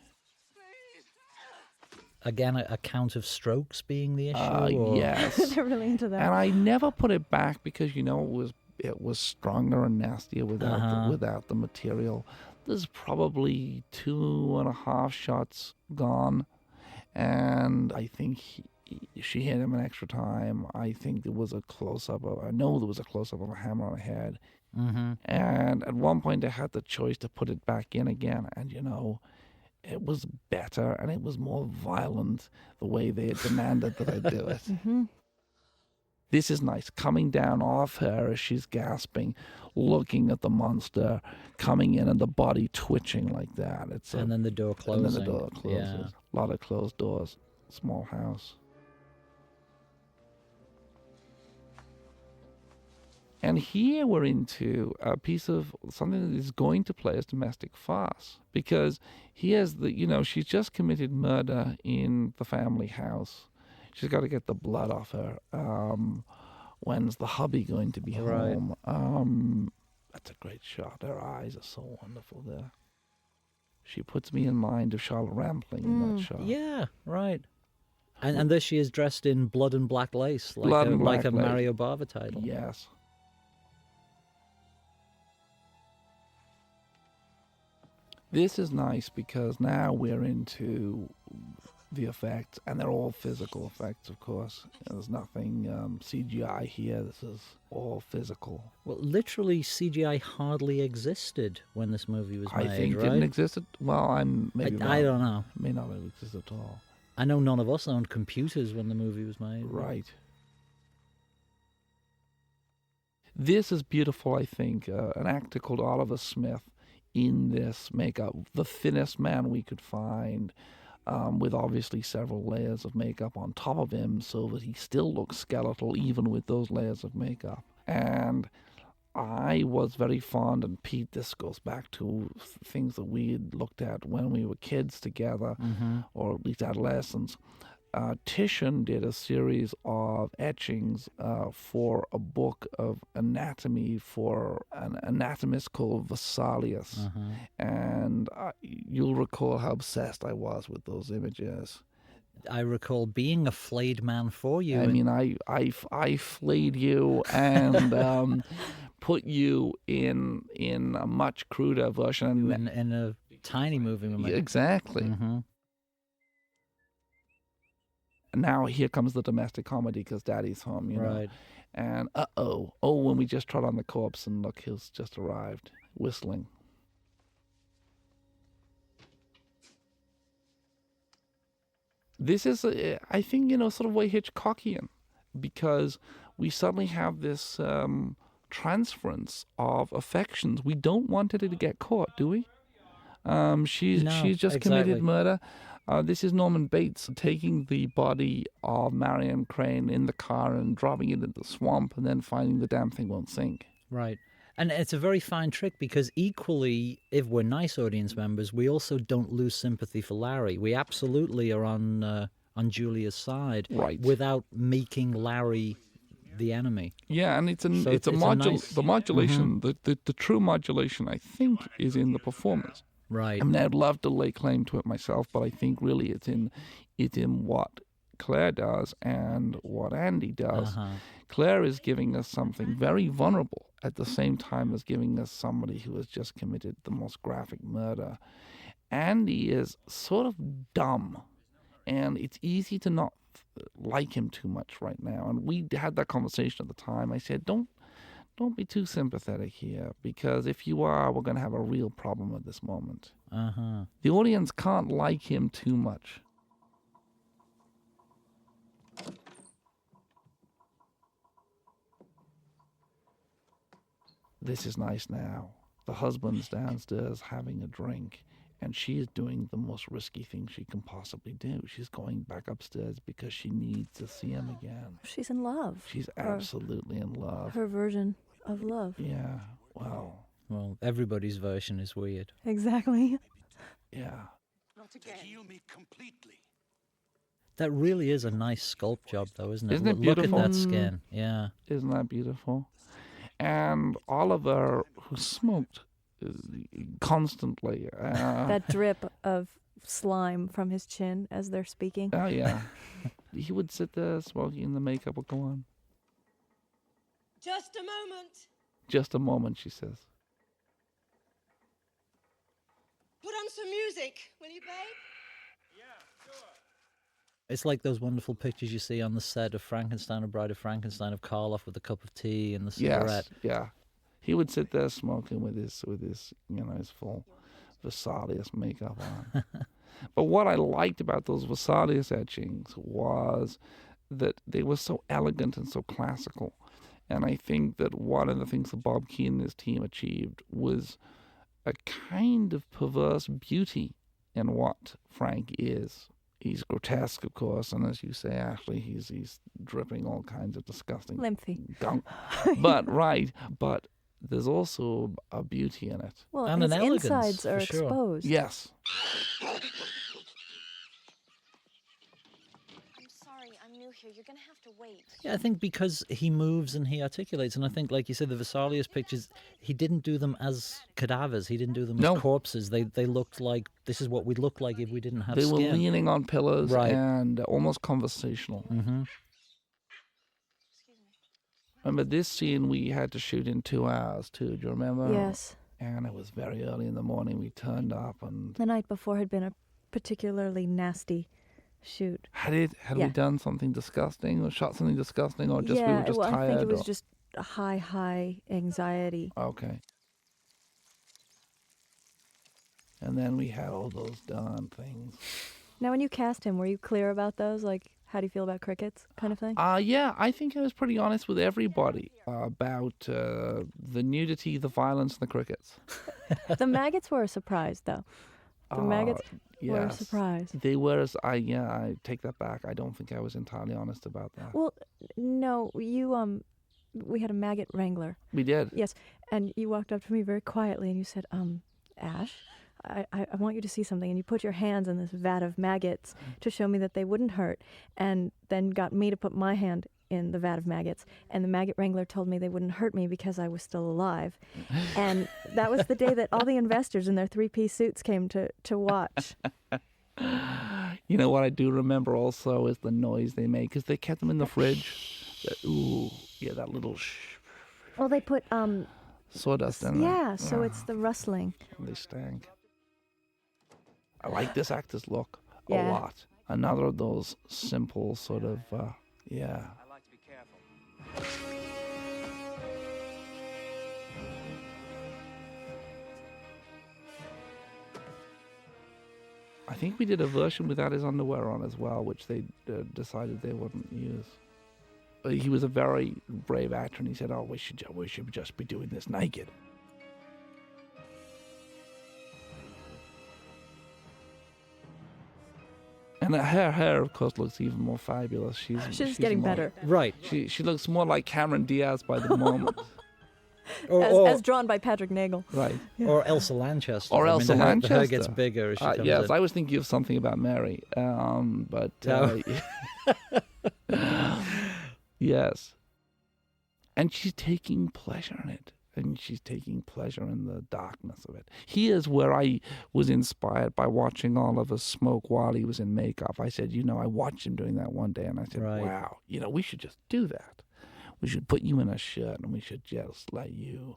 Again, a count of strokes being the issue? Or? Yes. They're really into that. And I never put it back because, you know, it was stronger and nastier without the material. There's probably 2.5 shots gone, and I think she hit him an extra time. I think there was a close-up. I know there was a close-up of a hammer on the head. Mm-hmm. And at one point, I had the choice to put it back in again, and, you know, it was better and it was more violent the way they had demanded that I do it. Mm-hmm. This is nice, coming down off her as she's gasping, looking at the monster coming in and the body twitching like that. And then the door closing. And then the door closes. Yeah. A lot of closed doors. Small house. And here we're into a piece of something that is going to play as domestic farce, because he has she's just committed murder in the family house. She's got to get the blood off her. When's the hubby going to be home? That's a great shot. Her eyes are so wonderful there. She puts me in mind of Charlotte Rampling in that shot. Yeah, right. And there she is dressed in blood and black lace, like a lace. Mario Bava title. Yes. This is nice because now we're into the effects, and they're all physical effects, of course. There's nothing CGI here. This is all physical. Well, literally, CGI hardly existed when this movie was made, I think right? didn't exist. I don't know. May not have existed at all. I know none of us owned computers when the movie was made. Right. This is beautiful, I think. An actor called Oliver Smith in this makeup, the thinnest man we could find, with obviously several layers of makeup on top of him so that he still looks skeletal even with those layers of makeup. And I was very fond, and Pete, this goes back to things that we had looked at when we were kids together, or at least adolescents. Titian did a series of etchings for a book of anatomy for an anatomist called Vesalius. And you'll recall how obsessed I was with those images. I recall being a flayed man for you. I mean, I flayed you and put you in a much cruder version. in a tiny movie. Exactly. Now here comes the domestic comedy because Daddy's home, you know. Right. And when we just trot on the corpse and look, he's just arrived, whistling. This is, I think, sort of way Hitchcockian, because we suddenly have this transference of affections. We don't want her to get caught, do we? She's just committed murder. This is Norman Bates taking the body of Marion Crane in the car and dropping it into the swamp and then finding the damn thing won't sink. Right. And it's a very fine trick because equally, if we're nice audience members, we also don't lose sympathy for Larry. We absolutely are on Julia's side, right, without making Larry the enemy. Yeah, and the modulation, the true modulation, I think, is in the performance. Right. I mean, I'd love to lay claim to it myself, but I think really it's in what Claire does and what Andy does. Claire is giving us something very vulnerable at the same time as giving us somebody who has just committed the most graphic murder. Andy is sort of dumb, and it's easy to not like him too much right now. And we had that conversation at the time. I said, don't be too sympathetic here, because if you are, we're going to have a real problem at this moment. The audience can't like him too much. This is nice now. The husband's downstairs having a drink, and she is doing the most risky thing she can possibly do. She's going back upstairs because she needs to see him again. She's in love. She's absolutely in love. Her version of love. Yeah, well, everybody's version is weird. Exactly. Yeah. To heal me completely. That really is a nice sculpt job, though, isn't it? Isn't it beautiful? Look at that skin. Yeah. Isn't that beautiful? And Oliver, who smoked constantly. That drip of slime from his chin as they're speaking. Oh, yeah. He would sit there smoking and the makeup would go on. Just a moment. Just a moment, she says. Put on some music, will you, babe? It's like those wonderful pictures you see on the set of Frankenstein, or Bride of Frankenstein, of Karloff with a cup of tea and the cigarette. Yes, yeah. He would sit there smoking with his his full Vesalius makeup on. But what I liked about those Vesalius etchings was that they were so elegant and so classical. And I think that one of the things that Bob Keane and his team achieved was a kind of perverse beauty in what Frank is. He's grotesque, of course, and as you say, Ashley, he's dripping all kinds of disgusting Lymphy gunk. But there's also a beauty in it. Well, and his an elegance, insides are for sure. exposed. Yes. I'm sorry, I'm new here. You're gonna have to wait. Yeah, I think because he moves and he articulates, and I think, like you said, the Vesalius pictures, he didn't do them as cadavers. He didn't do them as corpses. They looked like, this is what we'd look like if we didn't have skin. They were leaning on pillars, right, and almost conversational. Remember this scene we had to shoot in 2 hours too, do you remember? Yes. And it was very early in the morning. We turned up and... The night before had been a particularly nasty shoot. Had we done something disgusting or shot something disgusting, or just we were just tired? I think it was just a high anxiety. Okay. And then we had all those darn things. Now, when you cast him, were you clear about those? Like, how do you feel about crickets, kind of thing? Yeah, I think I was pretty honest with everybody about the nudity, the violence, and the crickets. The maggots were a surprise, though. The maggots were a surprise. They were. I take that back. I don't think I was entirely honest about that. Well, no, you we had a maggot wrangler. We did. Yes, and you walked up to me very quietly and you said, Ash, I want you to see something. And you put your hands in this vat of maggots to show me that they wouldn't hurt, and then got me to put my hand in the vat of maggots. And the maggot wrangler told me they wouldn't hurt me because I was still alive. And that was the day that all the investors in their three-piece suits came to watch. You know what I do remember also is the noise they made, because they kept them in the fridge. Ooh, yeah, that little Well, they put sawdust in there. yeah, so it's the rustling. They stank. I like this actor's look a Yeah. lot. Another of those simple sort of, yeah. I like to be careful. I think we did a version without his underwear on as well, which they decided they wouldn't use. He was a very brave actor, and he said, "Oh, we should just be doing this naked." And her hair, of course, looks even more fabulous. She's getting more- better. Right. She looks more like Cameron Diaz by the moment. As drawn by Patrick Nagel. Right. Or Elsa Lanchester. Or I mean, Elsa the hair Lanchester. gets bigger as she comes Yes, in. I was thinking of something about Mary. But yes. And she's taking pleasure in it. And she's taking pleasure in the darkness of it. Here's where I was inspired by watching Oliver smoke while he was in makeup. I said, I watched him doing that one day, and I said, Right. wow, we should just do that. We should put you in a shirt, and we should just let you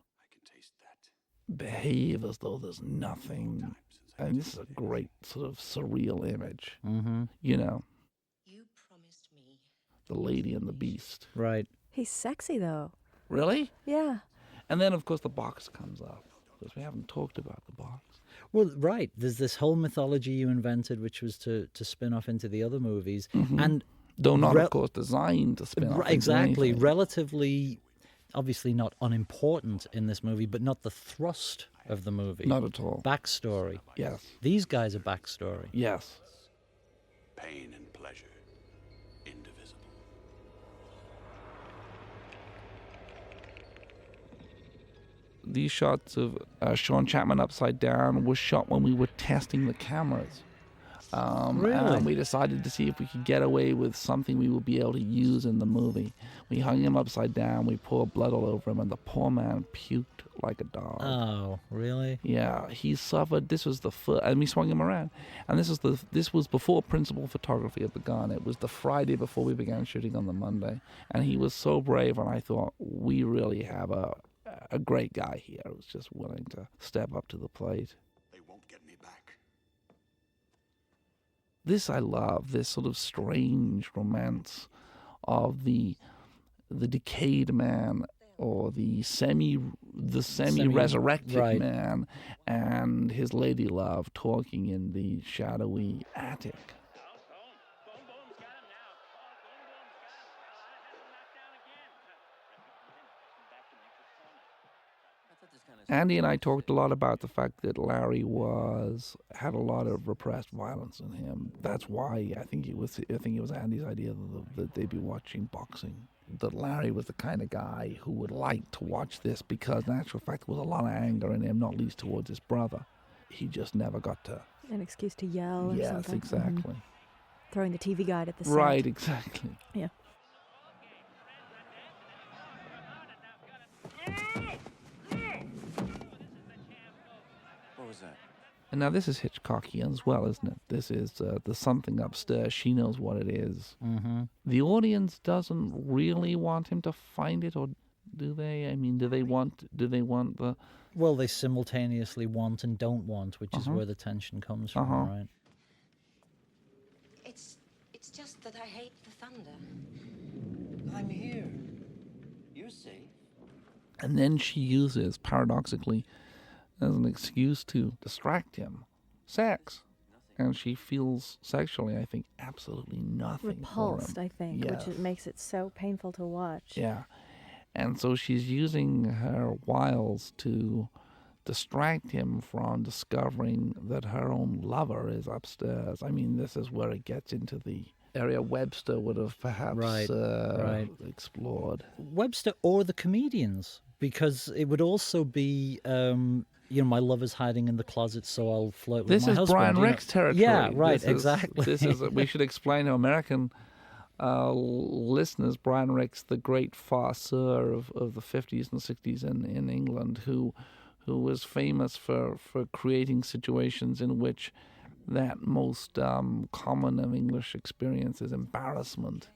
behave as though there's nothing. And this is a great sort of surreal image. Mm-hmm. You promised me. The Lady and the Beast. Right. He's sexy, though. Really? Yeah. And then, of course, the box comes up, because we haven't talked about the box. Well, right. There's this whole mythology you invented, which was to spin off into the other movies. And Though not, of course, designed to spin off into exactly. anything. Relatively, obviously not unimportant in this movie, but not the thrust of the movie. Not at all. Backstory. Yes. These guys are backstory. Yes. Pain and pleasure, indivisible. These shots of Sean Chapman upside down were shot when we were testing the cameras. Really? And we decided to see if we could get away with something we would be able to use in the movie. We hung him upside down, we poured blood all over him, and the poor man puked like a dog. Oh, really? Yeah, he suffered. This was the first, and we swung him around. And this was before principal photography had begun. It was the Friday before we began shooting on the Monday. And he was so brave, and I thought, we really have a great guy here who's just willing to step up to the plate. They won't get me back. This I love, this sort of strange romance of the decayed man, or the semi-resurrected right. man, and his lady love talking in the shadowy attic. Andy and I talked a lot about the fact that Larry had a lot of repressed violence in him. That's why I think it was Andy's idea that they'd be watching boxing. That Larry was the kind of guy who would like to watch this, because in actual fact there was a lot of anger in him, not least towards his brother. He just never got to. An excuse to yell or Yes, something. exactly. Mhm. Throwing the TV guide at the set. Right, exactly. Yeah. What was that? And now this is Hitchcockian as well, isn't it? This is the something upstairs. She knows what it is. Mm-hmm. The audience doesn't really want him to find it, or do they? I mean, do they want the? Well, they simultaneously want and don't want, which is where the tension comes from, right? It's just that I hate the thunder. I'm here. You're safe. And then she uses, paradoxically, as an excuse to distract him, sex. And she feels sexually, I think, absolutely nothing Repulsed, for him. I think, Yes. which makes it so painful to watch. Yeah. And so she's using her wiles to distract him from discovering that her own lover is upstairs. I mean, this is where it gets into the area Webster would have perhaps Right. explored. Webster or the comedians, because it would also be, my lover's hiding in the closet, so I'll flirt with This my is husband. Brian you know. Rick's territory. Yeah, right, This exactly. we should explain to American listeners, Brian Rick's the great farceur of the 50s and 60s in England, who was famous for creating situations in which that most common of English experience is embarrassment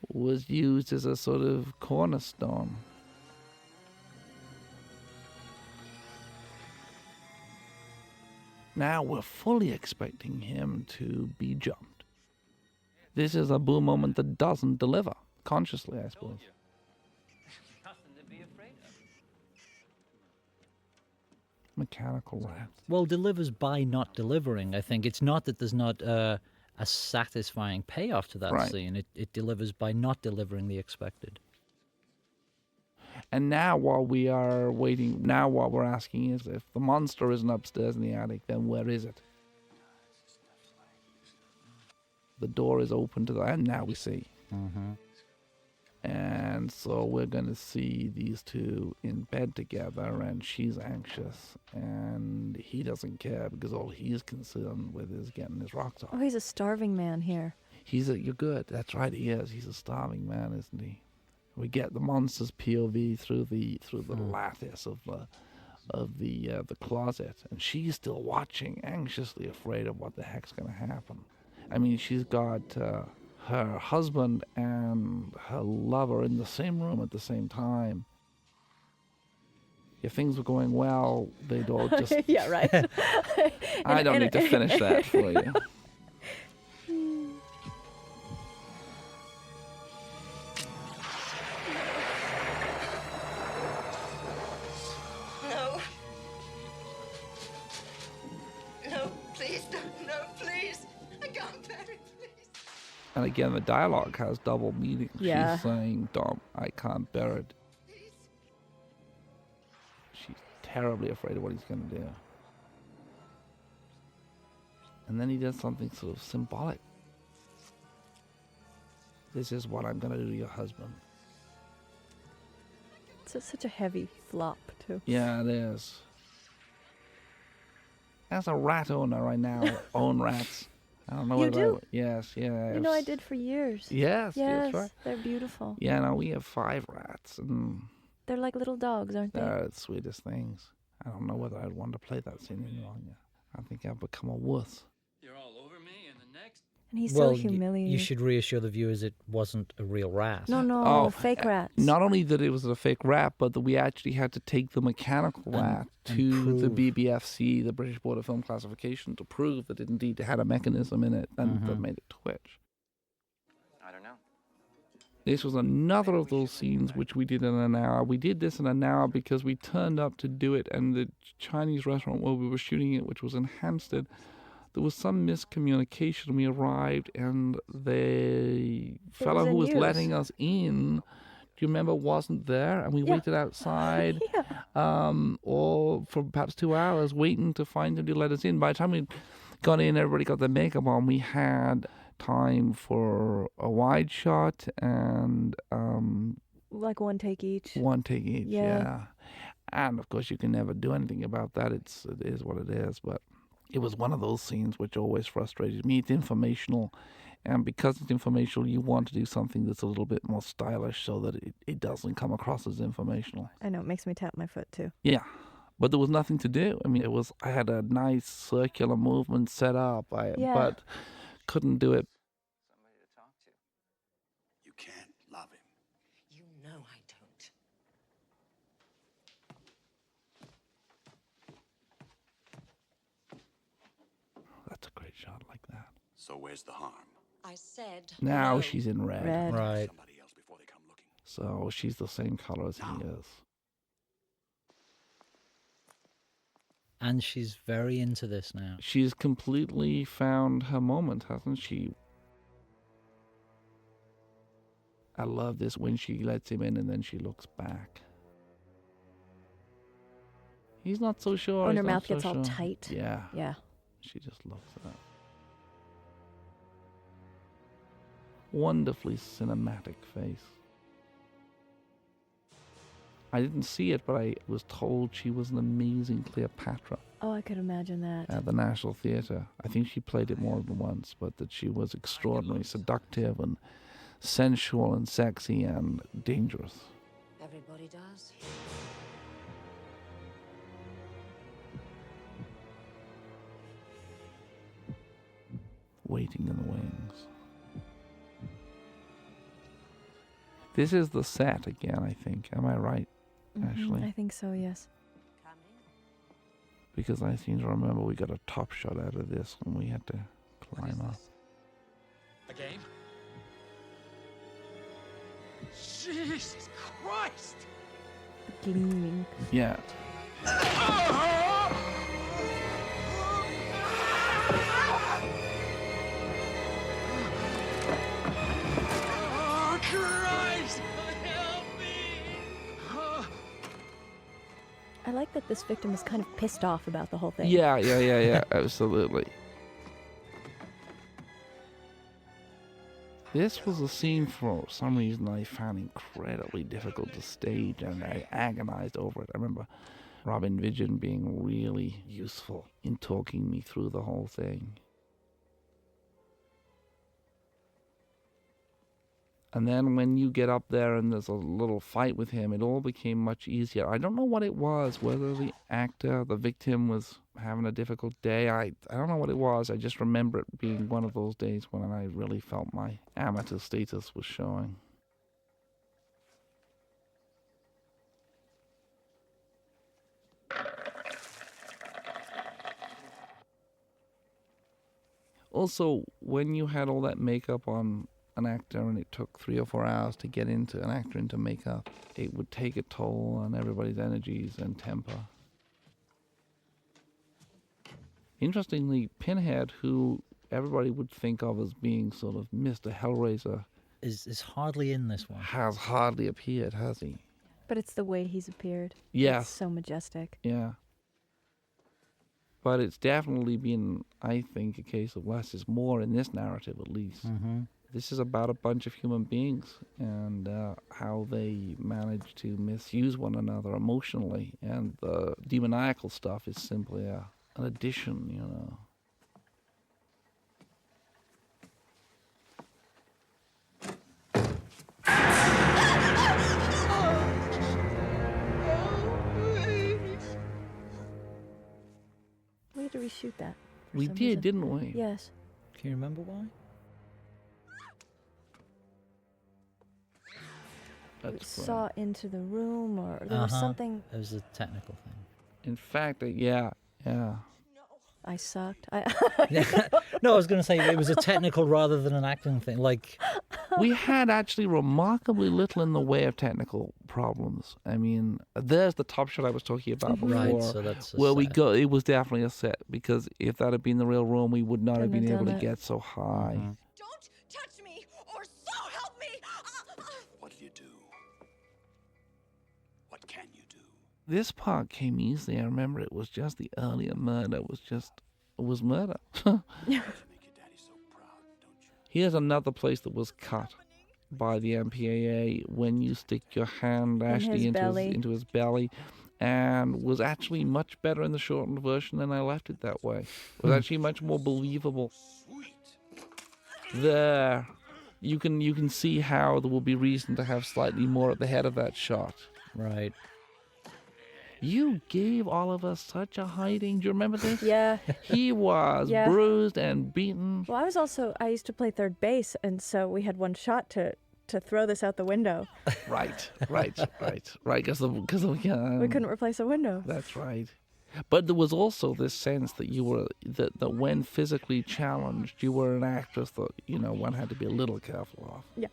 was used as a sort of cornerstone. Now we're fully expecting him to be jumped. This is a Boo moment that doesn't deliver, consciously, I suppose. Nothing to be afraid of. Mechanical rats. Well, delivers by not delivering, I think. It's not that there's not a satisfying payoff to that Right. scene. It delivers by not delivering the expected. And now while we are waiting, now what we're asking is, if the monster isn't upstairs in the attic, then where is it? The door is open to the, and now we see. Mm-hmm. And so we're going to see these two in bed together, and she's anxious, and he doesn't care because all he's concerned with is getting his rocks off. Oh, he's a starving man here. You're good. That's right, he is. He's a starving man, isn't he? We get the monster's POV through the lattice of the closet, and she's still watching, anxiously afraid of what the heck's going to happen. I mean, she's got her husband and her lover in the same room at the same time. If things were going well, they'd all just... Yeah, right. I don't need to finish that for you. No. No, please don't. No, please. I can't bear it, please. And again, the dialogue has double meaning. Yeah. She's saying, "Don't, I can't bear it." She's terribly afraid of what he's going to do. And then he does something sort of symbolic. This is what I'm going to do to your husband. It's such a heavy flop, too. Yeah, it is. As a rat owner, I now own rats. I don't know You whether do? Yes, yeah. You know, I did for years. Yes, Yes, that's right. they're beautiful. Yeah, no, we have 5 rats, and They're like little dogs, aren't they? they're the sweetest things. I don't know whether I'd want to play that scene any longer. I think I've become a wuss. You're all over me, and the next. And he's Well, so humiliated. you should reassure the viewers it wasn't a real rat. No, fake rats. Not only that it was a fake rat, but that we actually had to take the mechanical rat to the prove. BBFC, the British Board of Film Classification, to prove that it indeed had a mechanism in it and that made it twitch. I don't know. This was another of those scenes which we did in an hour. We did this in an hour because we turned up to do it, and the Chinese restaurant where we were shooting it, which was in Hampstead, there was some miscommunication. We arrived, and the fellow who was unused. letting us in, do you remember, wasn't there, and we Yeah. waited outside or for perhaps 2 hours waiting to find him to let us in. By the time we'd got in, everybody got their makeup on, we had time for a wide shot and Like one take each. one take each. Yeah. Yeah. And of course you can never do anything about that. It is what it is. But it was one of those scenes which always frustrated me. It's informational, and because it's informational, you want to do something that's a little bit more stylish so that it doesn't come across as informational. I know, it makes me tap my foot, too. Yeah. But there was nothing to do. I mean, I had a nice circular movement set up, Yeah. but couldn't do it. Somebody to talk to. You can't love him. You know I don't. That's a great shot like that. So where's the harm? I said Now no. she's in red. Red. Right. Somebody else before they come looking. So she's the same color as he is. And she's very into this now. She's completely found her moment, hasn't she? I love this when she lets him in and then she looks back. He's not so sure. When he's her not mouth so gets all sure. tight. Yeah. Yeah. She just looks at it. wonderfully cinematic face. I didn't see it, but I was told she was an amazing Cleopatra Oh, I could imagine that. at the National Theatre. I think she played it more than once, but that she was extraordinarily seductive and sensual and sexy and dangerous. Everybody does. Waiting in the wings. This is the set again, I think. Am I right, Ashley? I think so, yes. Because I seem to remember we got a top shot out of this when we had to climb up. A game? Jesus Christ! Gleaming. Yeah. Oh, Christ! Help me! I like that this victim is kind of pissed off about the whole thing. Yeah, absolutely. This was a scene for some reason I found incredibly difficult to stage, and I agonized over it. I remember Robin Vidgeon being really useful in talking me through the whole thing. And then when you get up there and there's a little fight with him, it all became much easier. I don't know what it was, whether the actor, the victim, was having a difficult day. I don't know what it was. I just remember it being one of those days when I really felt my amateur status was showing. Also, when you had all that makeup on an actor and it took 3 or 4 hours to get into an actor into makeup, it would take a toll on everybody's energies and temper. Interestingly, Pinhead, who everybody would think of as being sort of Mr. Hellraiser, Is hardly in this one. has hardly appeared, has he? But it's the way he's appeared. Yes. It's so majestic. Yeah. But it's definitely been, I think, a case of less is more in this narrative, at least. Mm-hmm. This is about a bunch of human beings and how they manage to misuse one another emotionally. And the demoniacal stuff is simply an addition, you know. We had to reshoot that. for We some did, reason. didn't we? Yes. Can you remember why? We That's right. saw into the room, or there was something. It was a technical thing. In fact, yeah. I sucked. No, I was going to say it was a technical rather than an acting thing. Like, We had actually remarkably little in the way of technical problems. I mean, there's the top shot I was talking about before. right, so that's a Where we set. go, it was definitely a set, because if that had been the real room, we would not have Couldn't been have able to done it. get so high. Mhm. Don't touch me, or so help me! What'll you do? What can you do? This part came easily. I remember it was just the earlier murder was murder. Make your daddy so proud, don't you? Here's another place that was cut by the MPAA when you stick your hand, Ashley, into his belly, and was actually much better in the shortened version than I left it that way. It was actually much more believable. Sweet. There. You can see how there will be reason to have slightly more at the head of that shot. Right. You gave Oliver such a hiding. Do you remember this? Yeah. He was Yeah. bruised and beaten. Well, I used to play third base, and so we had one shot to throw this out the window. Right. Because We couldn't replace a window. That's right. But there was also this sense that you were that when physically challenged, you were an actress that one had to be a little careful of. Yeah.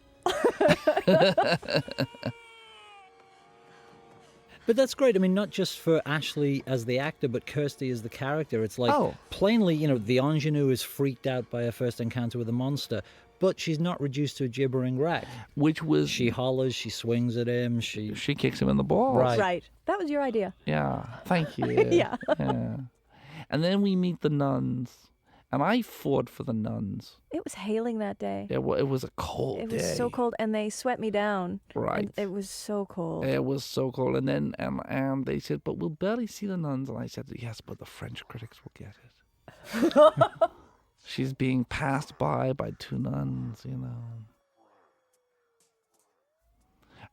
But that's great. I mean, not just for Ashley as the actor, but Kirsty as the character. It's like, Oh. plainly, the ingenue is freaked out by her first encounter with a monster, but she's not reduced to a gibbering wreck. Which was She hollers, she swings at him, she kicks him in the balls. Right. Right. That was your idea. Yeah. Thank you. Yeah. Yeah. And then we meet the nuns, And I fought for the nuns. It was hailing that day. It was a cold It day. was so cold, and they swept me down. Right. And it was so cold. It was so cold. And then and they said, but we'll barely see the nuns. And I said, yes, but the French critics will get it. She's being passed by 2 nuns, you know.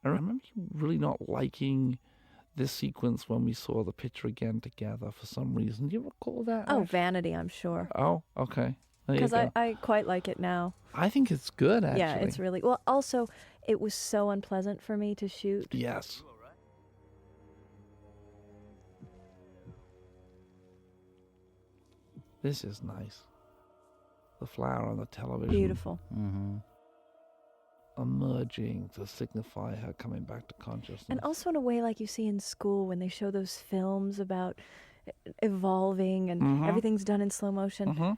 I remember you really not liking this sequence when we saw the picture again together for some reason. Do you recall that? Oh, vanity, I'm sure. Oh, okay. Because I quite like it now. I think it's good, actually. Yeah, it's really... Well, also, it was so unpleasant for me to shoot. Yes. This is nice. The flower on the television. Beautiful. Mm-hmm. Emerging to signify her coming back to consciousness. And also in a way like you see in school when they show those films about evolving and everything's done in slow motion.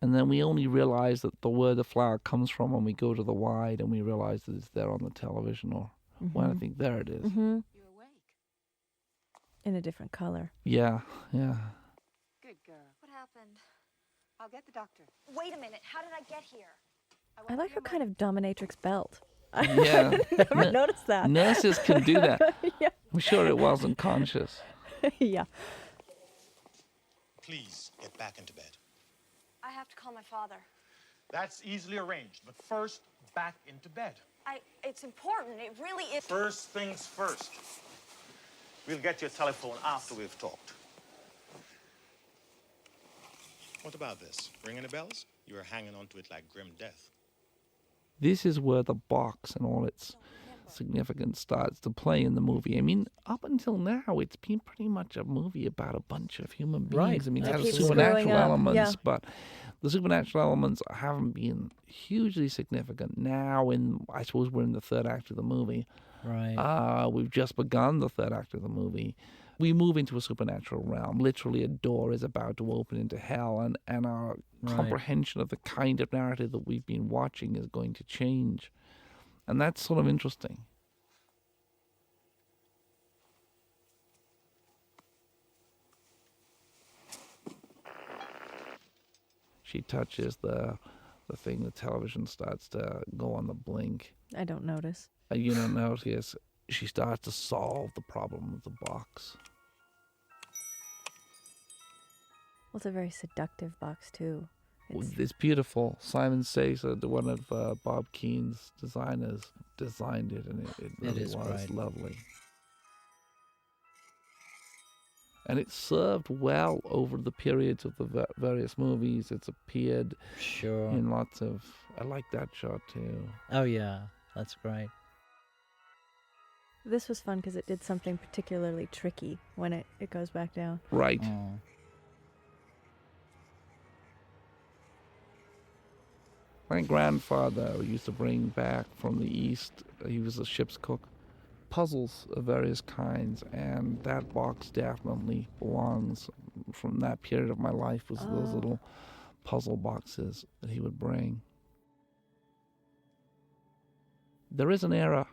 And then we only realize that where the flower comes from when we go to the wide and we realize that it's there on the television or when I think there it is. Mm-hmm. You're awake. In a different color. Yeah. Good girl. What happened? I'll get the doctor. Wait a minute. How did I get here? I like her kind of dominatrix belt. Yeah. I never noticed that. Nurses can do that. Yeah. I'm sure it wasn't conscious. Yeah. Please get back into bed. I have to call my father. That's easily arranged, but first, back into bed. It's important. It really is. First things first. We'll get your telephone after we've talked. What about this? Ringing the bells? You were hanging onto it like grim death. This is where the box and all its significance starts to play in the movie. I mean, up until now, it's been pretty much a movie about a bunch of human beings. Right. I mean, it It has keeps supernatural growing up, elements, yeah. but the supernatural elements haven't been hugely significant. Now, I suppose we're in the third act of the movie. Right. We've just begun the third act of the movie. We move into a supernatural realm. Literally, a door is about to open into hell, and our comprehension of the kind of narrative that we've been watching is going to change. And that's sort of interesting. She touches the thing, the television starts to go on the blink. I don't notice. You don't notice. She starts to solve the problem of the box. Well, it's a very seductive box, too. It's beautiful. Simon Says, one of Bob Keane's designers, designed it, and it really is was great. lovely. And it served well over the periods of the various movies. It's appeared Sure. in lots of... I like that shot, too. Oh, yeah. That's great. This was fun because it did something particularly tricky when it goes back down. Right. Oh. My grandfather used to bring back from the East, he was a ship's cook, puzzles of various kinds, and that box definitely belongs from that period of my life, was those little puzzle boxes that he would bring. There is an error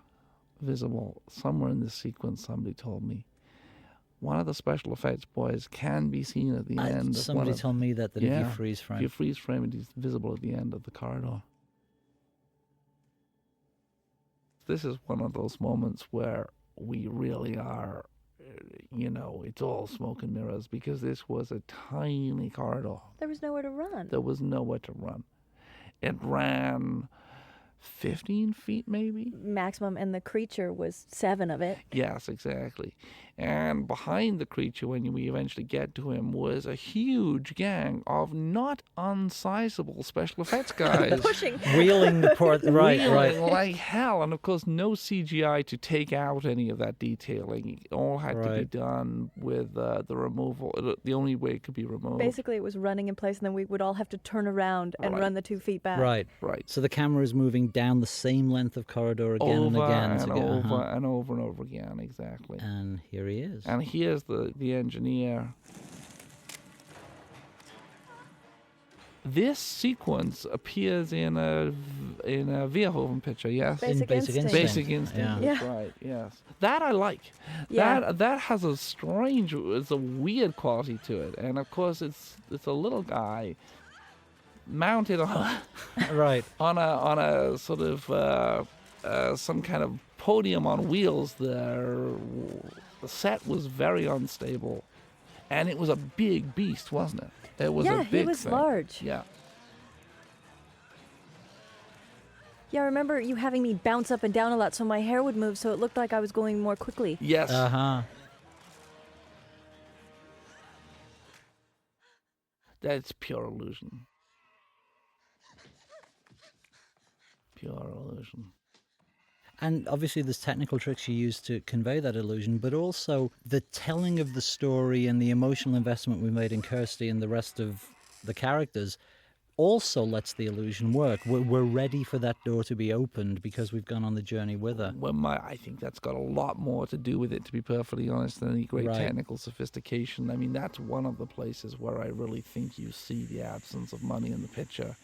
visible somewhere in this sequence, somebody told me. One of the special effects boys can be seen at the end. Somebody told me that if you Yeah, freeze frame. If you freeze frame it, he's visible at the end of the corridor. This is one of those moments where we really are, it's all smoke and mirrors, because this was a tiny corridor. There was nowhere to run. There was nowhere to run. It ran 15 feet maybe? Maximum, and the creature was 7 of it. Yes, exactly. And behind the creature, when we eventually get to him, was a huge gang of not unsizable special effects guys. Pushing. Wheeling the poor... Right, Wheeling right. like hell. And of course, no CGI to take out any of that detailing. It all had to be Right. done with the removal. The only way it could be removed. Basically, it was running in place, and then we would all have to turn around and Right. run the 2 feet back. Right. Right. So the camera is moving down the same length of corridor again and Over again. and to get, over and over and over again, exactly. And here he is. And here's the engineer. This sequence appears in a in a Verhoeven picture, yes? Basic Instinct. Basic Instinct, Yeah. that's right, yes. That I like. Yeah. That has it's a weird quality to it. And of course it's a little guy mounted on Right. on a sort of some kind of podium on wheels there. The set was very unstable. And it was a big beast, wasn't it? It was a big he was thing. large. Yeah. Yeah, I remember you having me bounce up and down a lot so my hair would move so it looked like I was going more quickly. Yes. Uh-huh. That's pure illusion. Pure illusion. And obviously there's technical tricks you use to convey that illusion, but also the telling of the story and the emotional investment we made in Kirsty and the rest of the characters also lets the illusion work. We're ready for that door to be opened because we've gone on the journey with her. Well, I think that's got a lot more to do with it, to be perfectly honest, than any great Right. technical sophistication. I mean, that's one of the places where I really think you see the absence of money in the picture.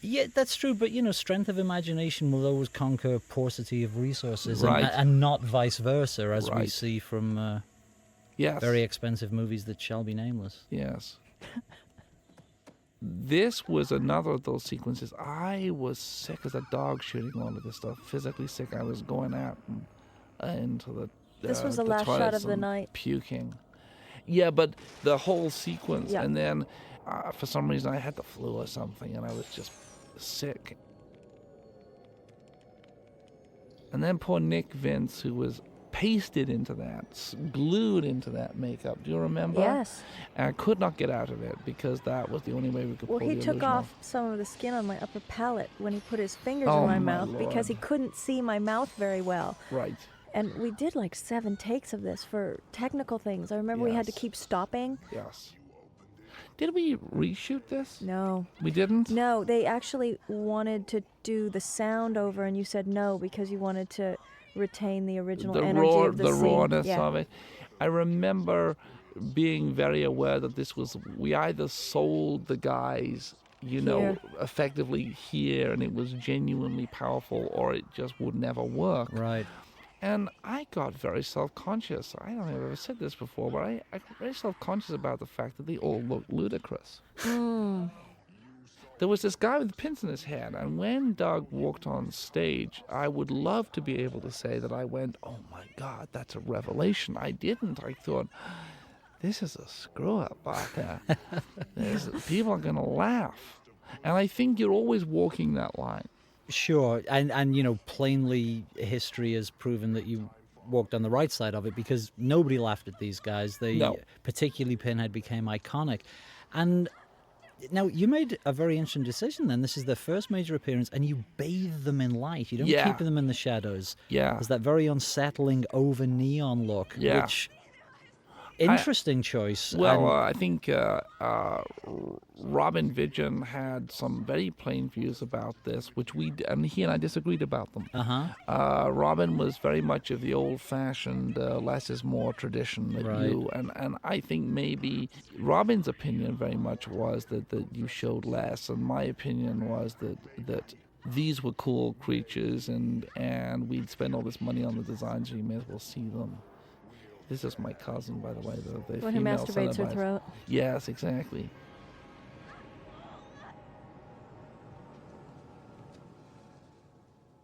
Yeah, that's true, but strength of imagination will always conquer paucity of resources, Right. and not vice versa, as we Right. see from Yes. very expensive movies that shall be nameless. Yes. This was another of those sequences. I was sick as a dog shooting all of this stuff. Physically sick. I was going out into the This was the last shot toilets of the and night. puking. Yeah, but the whole sequence. Yeah. And then for some reason I had the flu or something and I was just sick. And then poor Nick Vince, who was pasted into that, glued into that makeup. Do you remember? Yes. And I could not get out of it because that was the only way we could Well, pull he the took illusion off some of the skin on my upper palate when he put his fingers Oh, in my my mouth because he Lord. couldn't see my mouth very well. Right. And we did like 7 takes of this for technical things. I remember we had to Yes. keep stopping. Yes. Did we reshoot this? No. We didn't? No, they actually wanted to do the sound over, and you said no because you wanted to retain the original energy of the scene. rawness Yeah. of it. I remember being very aware that this was, we either sold the guys, Here. effectively here, and it was genuinely powerful, or it just would never work. Right. And I got very self-conscious. I don't know if I've ever said this before, but I got very self-conscious about the fact that they all looked ludicrous. There was this guy with pins in his head, and when Doug walked on stage, I would love to be able to say that I went, oh my God, that's a revelation. I didn't. I thought, this is a screw-up, Barker. People are going to laugh. And I think you're always walking that line. Sure, and plainly history has proven that you walked on the right side of it because nobody laughed at these guys. No. Particularly Pinhead became iconic. And now you made a very interesting decision then. This is their first major appearance and you bathe them in light. You don't Yeah. keep them in the shadows. Yeah. There's that very unsettling over neon look, Yeah. which interesting choice. Well, And- I think Robin Vigeon had some very plain views about this, which he and I disagreed about them. Robin was very much of the old-fashioned less is more tradition view, and I think maybe Robin's opinion very much was that you showed less, and my opinion was that these were cool creatures, and we'd spend all this money on the designs, so you may as well see them. This is my cousin, by the way, the When he female masturbates her Cenobites. throat. Yes, exactly.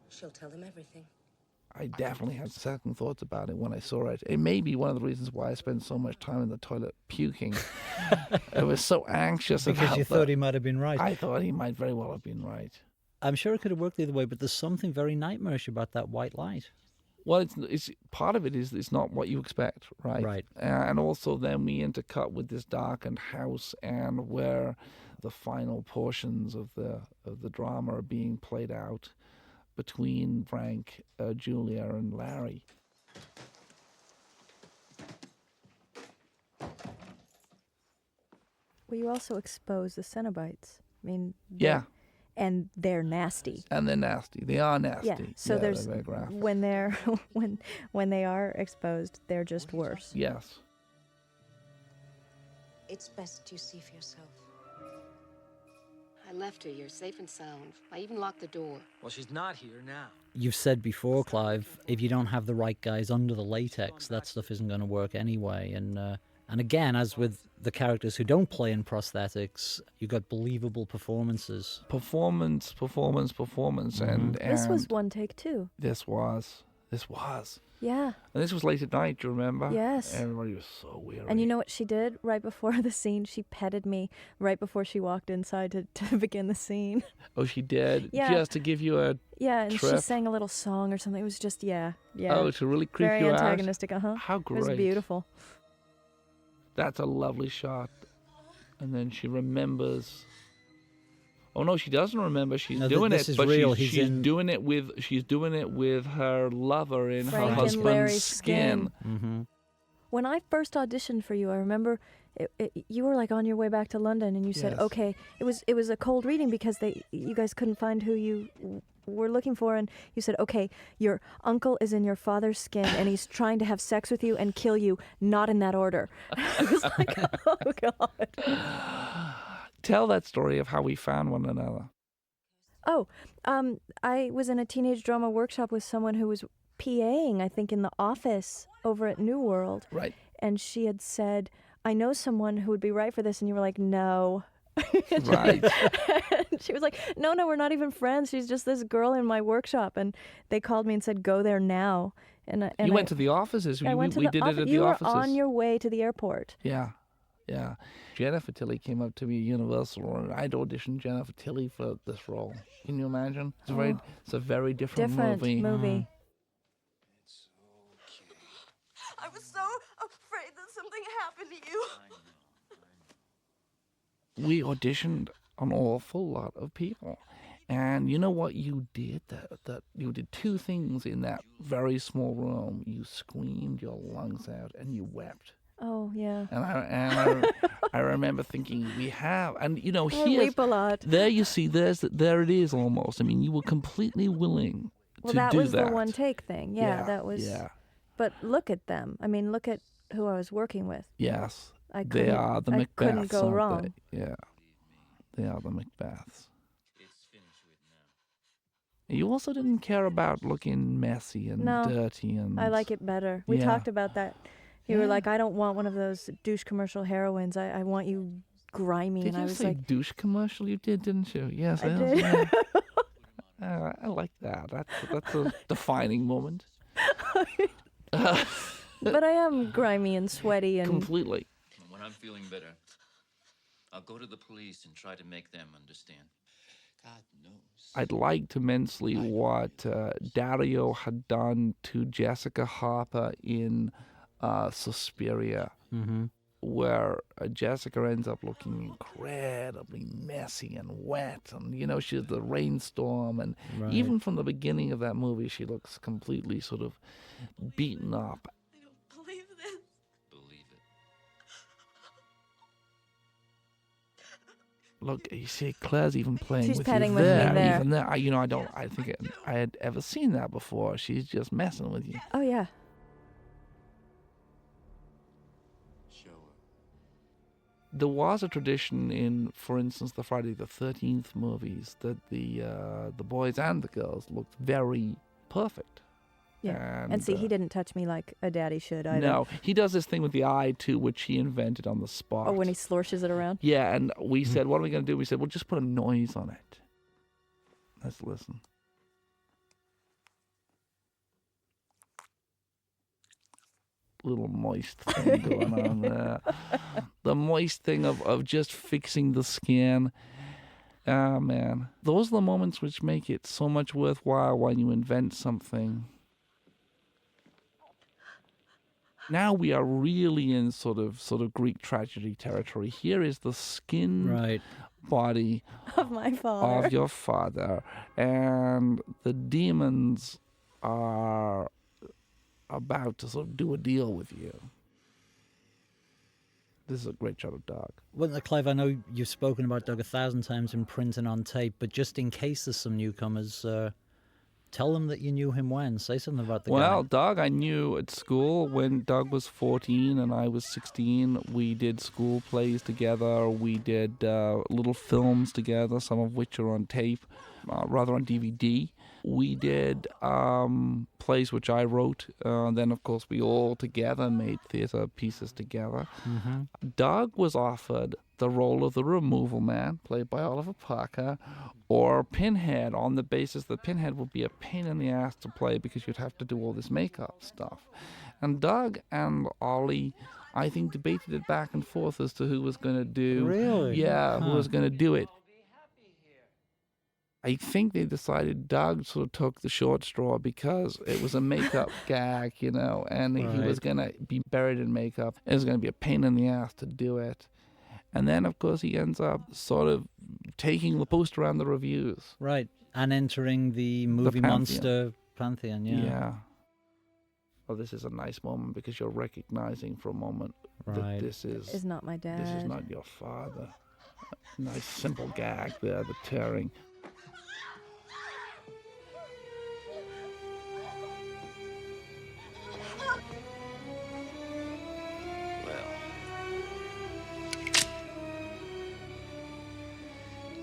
She'll tell them everything. I definitely had second thoughts about it when I saw it. It may be one of the reasons why I spent so much time in the toilet puking. I was so anxious because about you that. thought he might have been right. I thought he might very well have been right. I'm sure it could have worked the other way, but there's something very nightmarish about that white light. Well, it's part of it is it's not what you expect, right? Right. And also then we intercut with this darkened house, and where the final portions of the drama are being played out between Frank, Julia, and Larry. Well, you also expose the Cenobites. I mean, Yeah. and they're nasty. And they're nasty. They are nasty. Yeah. So there's they're very graphic. when they're when they are exposed, they're just worse. Yes. It's best you see for yourself. I left her here safe and sound. I even locked the door. Well, she's not here now. You've said before, Clive, if you don't have the right guys under the latex, that stuff isn't going to work anyway. And again, as with the characters who don't play in prosthetics, you got believable performances. Performance, and This was one take too. This was. Yeah. And this was late at night, do you remember? Yes. Everybody was so weary. And you know what she did right before the scene? She petted me right before she walked inside to begin the scene. Oh, she did? Yeah. Just to give you a Yeah, and she trip? sang a little song or something. It was just, yeah. Oh, to really creep Very you out? antagonistic, How great. It was beautiful. That's a lovely shot. And then she remembers. Oh no, she doesn't remember. She's doing this it, is but real. she's doing it with her lover in Frank her and husband's Larry's skin. Mm-hmm. When I first auditioned for you, I remember you were like on your way back to London, and you said, Yes. "Okay." It was a cold reading because you guys couldn't find who you were looking for, and you said, "Okay, your uncle is in your father's skin, and he's trying to have sex with you and kill you, not in that order." I was like, "Oh God." Tell that story of how we found one another. Oh, I was in a teenage drama workshop with someone who was PAing, I think, in the office over at New World. Right. And she had said, "I know someone who would be right for this." And you were like, "No." Right. And she was like, no, we're not even friends. She's just this girl in my workshop. And they called me and said, "Go there now." And you went to the offices. I went to we the did it at you the were offices. on your way to the airport. Yeah. Jennifer Tilly came up to me at Universal, and I'd auditioned Jennifer Tilly for this role. Can you imagine? It's a very different movie. I was so afraid that something happened to you. We auditioned an awful lot of people, and you know what you did? That you did two things in that very small room. You screamed your lungs out, and you wept. Oh, yeah. And I remember thinking, we have, and you know, I here, weep a lot. there you see, there it is almost. I mean, you were completely willing Well, to that do was that. the one take thing. Yeah, that was. Yeah. But look at them. I mean, look at who I was working with. Yes. I They are the Macbeths. I couldn't go aren't wrong. They? Yeah. They are the Macbeths. You also didn't care about looking messy and dirty and. I like it better. We Yeah. talked about that. You were like, "I don't want one of those douche commercial heroines. I want you grimy." Did and you I was say like, douche commercial? You did, didn't you? Yes, I did. Yeah. I like that. That's a defining moment. But I am grimy and sweaty and Completely. When I'm feeling better, I'll go to the police and try to make them understand. God knows. I'd liked immensely what Dario had done to Jessica Harper in Suspiria, where Jessica ends up looking incredibly messy and wet, and you know, she's the rainstorm, and even from the beginning of that movie, she looks completely sort of beaten up. I don't believe this. Believe it. Look, you see, Claire's even playing She's with petting you with me there. there. Even there, I don't think I had ever seen that before. She's just messing with you. oh yeah. Show her. There was a tradition in, for instance, the Friday the 13th movies that the boys and the girls looked very perfect. Yeah. And see, he didn't touch me like a daddy should either. No, he does this thing with the eye too, which he invented on the spot. Oh, when he sloshes it around. Yeah, and we said, what are we going to do? We said, well, just put a noise on it. Let's listen. Little moist thing going on there. The moist thing of just fixing the skin. Ah, man. Those are the moments which make it so much worthwhile when you invent something. Now we are really in sort of Greek tragedy territory. Here is the skin body Of my father. of your father, and the demons are about to sort of do a deal with you. This is a great shot of Doug. Well, Clive, I know you've spoken about Doug 1,000 times in print and on tape, but just in case there's some newcomers, Tell them that you knew him when. Say something about the Well, guy. Doug, I knew at school when Doug was 14 and I was 16. We did school plays together. We did little films together, some of which are on tape, rather on DVD. We did plays which I wrote. Then, of course, we all together made theater pieces together. Doug was offered the role of the removal man, played by Oliver Parker, or Pinhead, on the basis that Pinhead would be a pain in the ass to play because you'd have to do all this makeup stuff. And Doug and Ollie, I think, debated it back and forth as to who was going to do. Really? Yeah, who was going to do it. I think they decided Doug sort of took the short straw because it was a makeup gag, you know, and he was going to be buried in makeup. It was going to be a pain in the ass to do it. And then, of course, he ends up sort of taking the post around the reviews. Right, and entering the movie Pantheon. monster pantheon, Yeah. Well, this is a nice moment because you're recognizing for a moment that this is not my dad. This is not your father. Nice simple gag there, the tearing.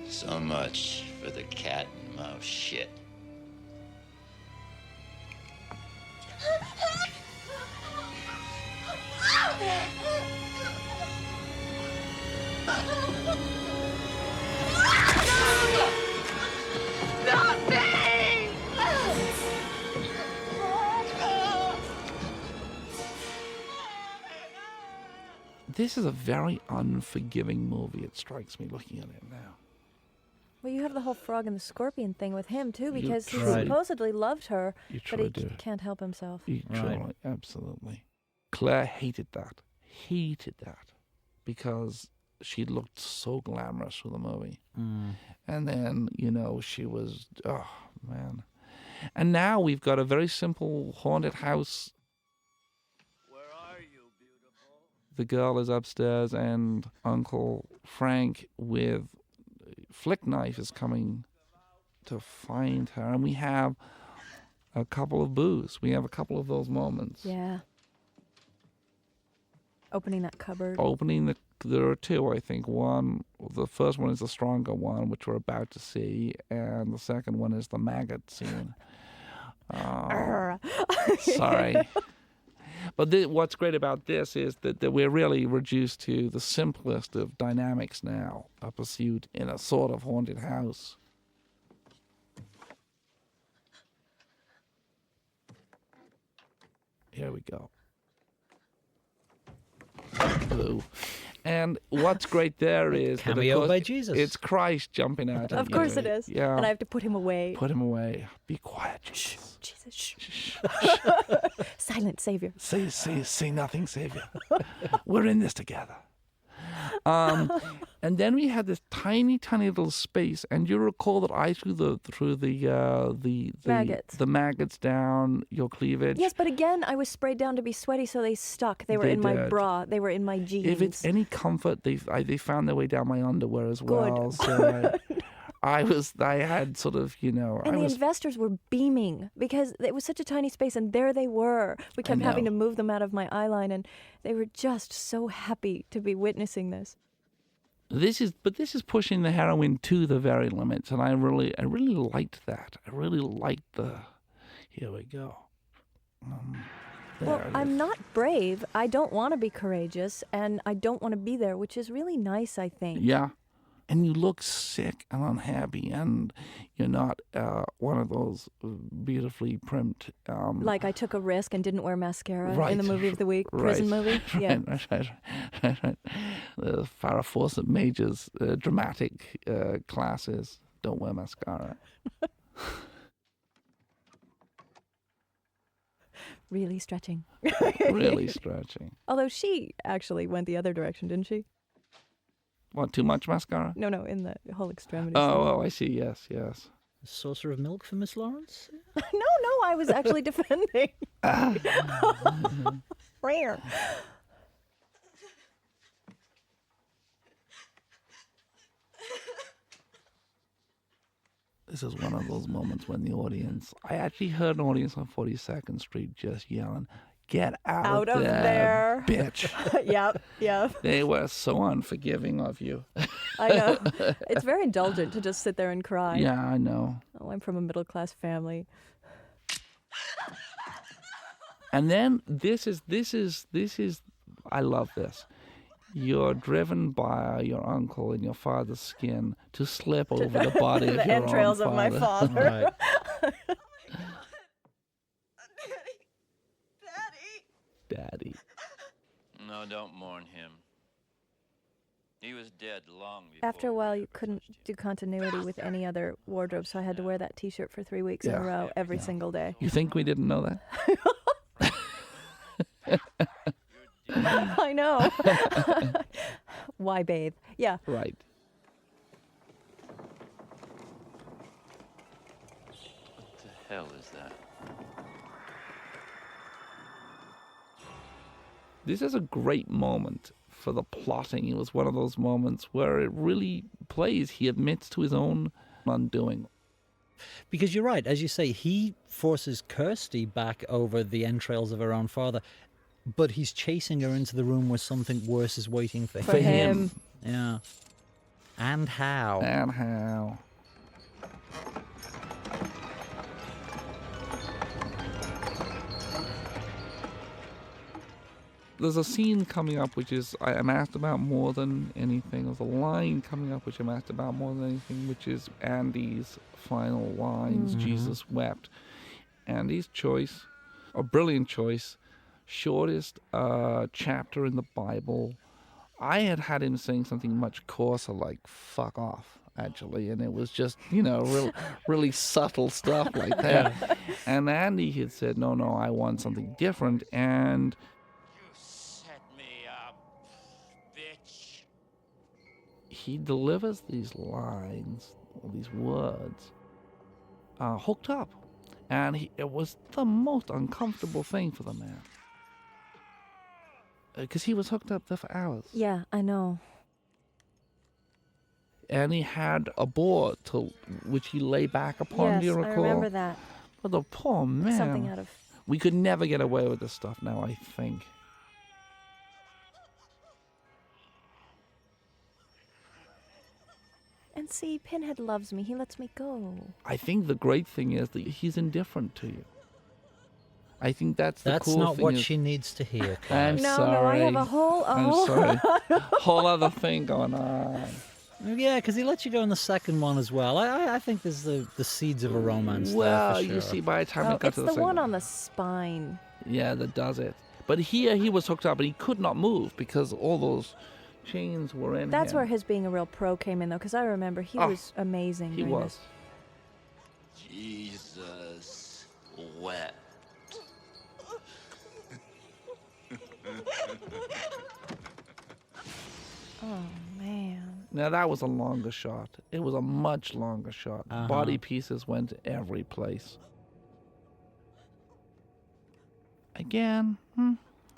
So much for the cat and mouse shit. This is a very unforgiving movie, it strikes me looking at it now. Well, you have the whole frog and the scorpion thing with him, too, because he truly- supposedly loved her, You but he truly do. can't help himself. Truly, absolutely. Claire hated that, because she looked so glamorous through the movie. And then, you know, she was, oh, man. And now we've got a very simple haunted house. Where are you, beautiful? The girl is upstairs, and Uncle Frank with flick knife is coming to find her. And we have a couple of boos. We have a couple of those moments. Yeah. Opening that cupboard. There are two, I think. The first one is the stronger one, which we're about to see, and the second one is the maggot scene. Sorry. But what's great about this is that we're really reduced to the simplest of dynamics now, a pursuit in a sort of haunted house. Here we go. Boo. And what's great there is that, of Cameo course, by Jesus. it's Christ jumping out. Of course it is. Yeah. And I have to put him away. Put him away. Be quiet, Jesus. Jesus, shh. Silent Savior. Say nothing, Savior. We're in this together. And then we had this tiny little space, and you recall that I threw the Maggots. the maggots down your cleavage. Yes, but again, I was sprayed down to be sweaty, so they stuck. They were in my did. bra. They were in my jeans. If it's any comfort, they found their way down my underwear as well. So I had sort of, you know, And the investors were beaming because it was such a tiny space, and there they were. We kept having to move them out of my eyeline, and they were just so happy to be witnessing this. This is pushing the heroine to the very limits, and I really liked that. I really liked the. Here we go. Well, I'm not brave. I don't want to be courageous, and I don't want to be there, which is really nice, I think. Yeah. And you look sick and unhappy, and you're not one of those beautifully primed. Like I took a risk and didn't wear mascara Right. in the movie of the week, prison movie. Yeah. Right. The Farrah Fawcett Major's dramatic classes don't wear mascara. Really stretching. Really stretching. Although she actually went the other direction, didn't she? What, too much mascara? No, in the whole extremity. Oh, I see. Yes. A saucer of milk for Miss Lawrence? No, I was actually defending. Rare. This is one of those moments when the audience... I actually heard an audience on 42nd Street just yelling, "Get out of there, bitch." Yep. They were so unforgiving of you. I know. It's very indulgent to just sit there and cry. Yeah, I know. Oh, I'm from a middle-class family. And then this is, I love this. You're driven by your uncle in your father's skin to slip over the body of the your entrails own of my father. Right. Daddy. No, don't mourn him. He was dead long before. After a while, you couldn't do continuity with any other wardrobe, so I had to wear that T-shirt for 3 weeks in a row every single day. You think we didn't know that? I know. Why bathe? Yeah. Right. What the hell is that? This is a great moment for the plotting. It was one of those moments where it really plays. He admits to his own undoing. Because you're right, as you say, he forces Kirsty back over the entrails of her own father, but he's chasing her into the room where something worse is waiting for him. Yeah. And how? And how? There's a scene coming up which is I'm asked about more than anything. There's a line coming up which I'm asked about more than anything, which is Andy's final lines, Jesus wept. Andy's choice, a brilliant choice, shortest chapter in the Bible. I had him saying something much coarser like fuck off, actually, and it was just, really subtle stuff like that. Yeah. And Andy had said, no, I want something different, and he delivers these lines, or these words, hooked up. And it was the most uncomfortable thing for the man. Because he was hooked up there for hours. Yeah, I know. And he had a board which he lay back upon, Yes, do you I recall? remember that. But the poor man. Something out of... We could never get away with this stuff now, I think. And see, Pinhead loves me. He lets me go. I think the great thing is that he's indifferent to you. I think that's the cool thing. That's not what she needs to hear, I'm Clive. No, sorry. I have a whole... I'm sorry. Whole other thing going on. Yeah, because he lets you go in the second one as well. I think there's the seeds of a romance Well, there, for sure. you see, by the time we got it's to the the second one on the spine. Yeah, that does it. But here he was hooked up, and he could not move because all those chains were in That's him. where his being a real pro came in, though, because I remember he was amazing. He during was. this. Jesus wept. Oh, man. Now, that was a longer shot. It was a much longer shot. Body pieces went every place. Again,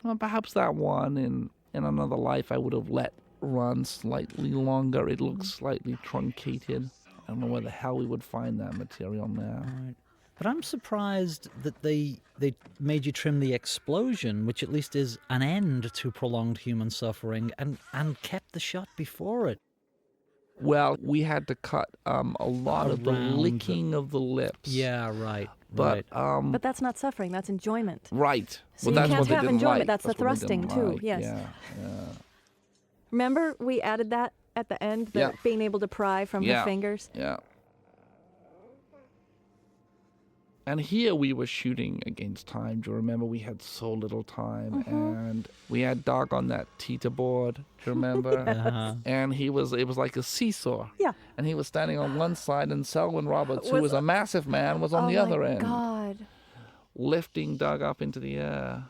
well, perhaps that one in another life I would have let run slightly longer. It looks slightly truncated. I don't know where the hell we would find that material now. Right. But I'm surprised that they made you trim the explosion, which at least is an end to prolonged human suffering, and kept the shot before it. Well, we had to cut a lot of the Around licking of the lips. Yeah, right. But But that's not suffering, that's enjoyment. right. So well, you that's can't what they have didn't enjoyment, like. that's the what they thrusting, didn't too, like. yes. Yeah. Remember we added that at the end, being able to pry from her fingers? Yeah. And here we were shooting against time. Do you remember we had so little time? And we had Doug on that teeter board. Do you remember? And it was like a seesaw. Yeah. And he was standing on one side, and Selwyn Roberts, who was a massive man, was on the other end. Oh, my God. Lifting Doug up into the air.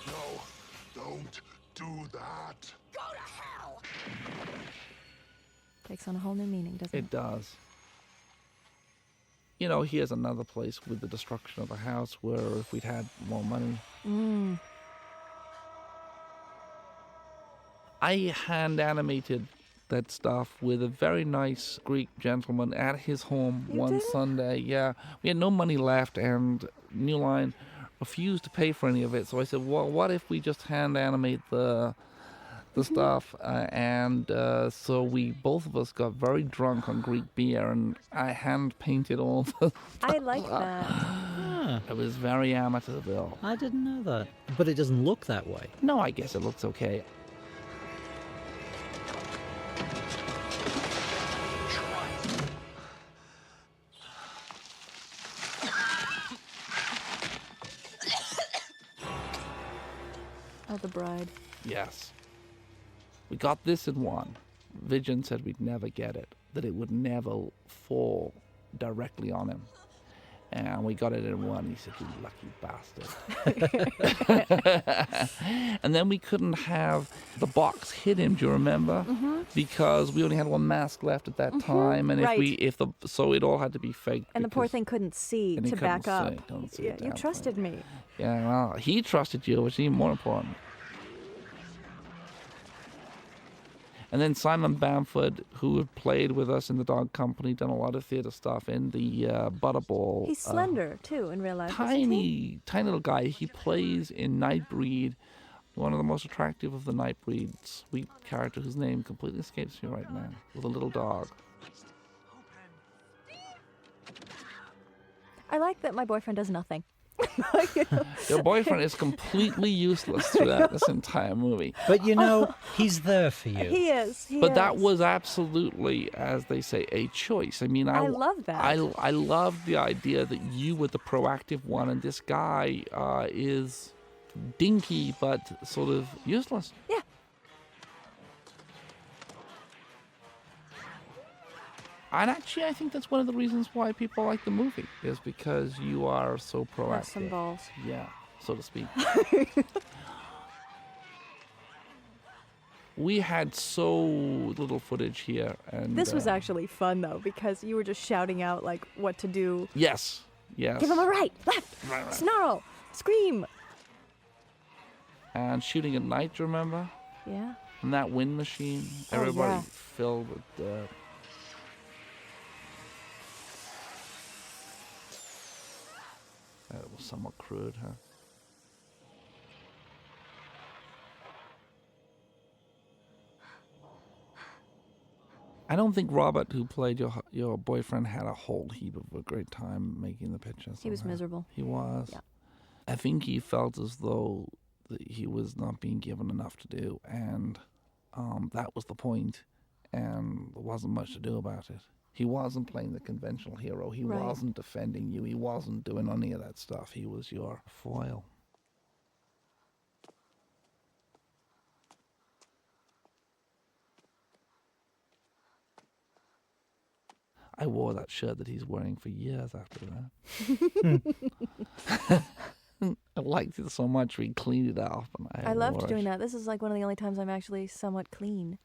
No, don't do that. Go to hell! Takes on a whole new meaning, doesn't it? It does. You know, here's another place with the destruction of a house where if we'd had more money. I hand animated that stuff with a very nice Greek gentleman at his home one Sunday. Yeah, we had no money left, and New Line refused to pay for any of it. So I said, well, what if we just hand animate the stuff? So we both of us got very drunk on Greek beer, and I hand painted all the I like that. Ah, It was very amateurville. I didn't know that. But it doesn't look that way. No, I guess it looks okay. Oh, the bride. Yes. We got this in one. Vision said we'd never get it, that it would never fall directly on him. And we got it in one. He said, "You lucky bastard." And then we couldn't have the box hit him, do you remember? Mm-hmm. Because we only had one mask left at that time, and so it all had to be fake. And the poor thing couldn't see to back up. Yeah, You trusted me. Yeah, well, he trusted you, which is even more important. And then Simon Bamford, who had played with us in the Dog Company, done a lot of theatre stuff in the Butterball. He's slender, too, in real life. Tiny little guy. He plays in Nightbreed, one of the most attractive of the Nightbreed. Sweet character whose name completely escapes me right now, with a little dog. I like that my boyfriend does nothing. Your boyfriend is completely useless throughout this entire movie. But he's there for you. He is. But that was absolutely, as they say, a choice. I mean, I love that. I love the idea that you were the proactive one, and this guy is dinky but sort of useless. Yeah. And actually, I think that's one of the reasons why people like the movie, is because you are so proactive. Have some balls. Yeah, so to speak. We had so little footage here, and This was actually fun, though, because you were just shouting out, like, what to do. Yes. Give him a right, left, Right. snarl, scream. And shooting at night, do you remember? Yeah. And that wind machine, Oh, everybody yeah. filled with dirt. That was somewhat crude, huh? I don't think Robert, who played your boyfriend, had a whole heap of a great time making the pictures. He was miserable. He was. Yeah. I think he felt as though that he was not being given enough to do, and that was the point, and there wasn't much to do about it. He wasn't playing the conventional hero. He Right. wasn't defending you. He wasn't doing any of that stuff. He was your foil. I wore that shirt that he's wearing for years after that. I liked it so much we cleaned it off. And I loved wore doing it. that. This is like one of the only times I'm actually somewhat clean.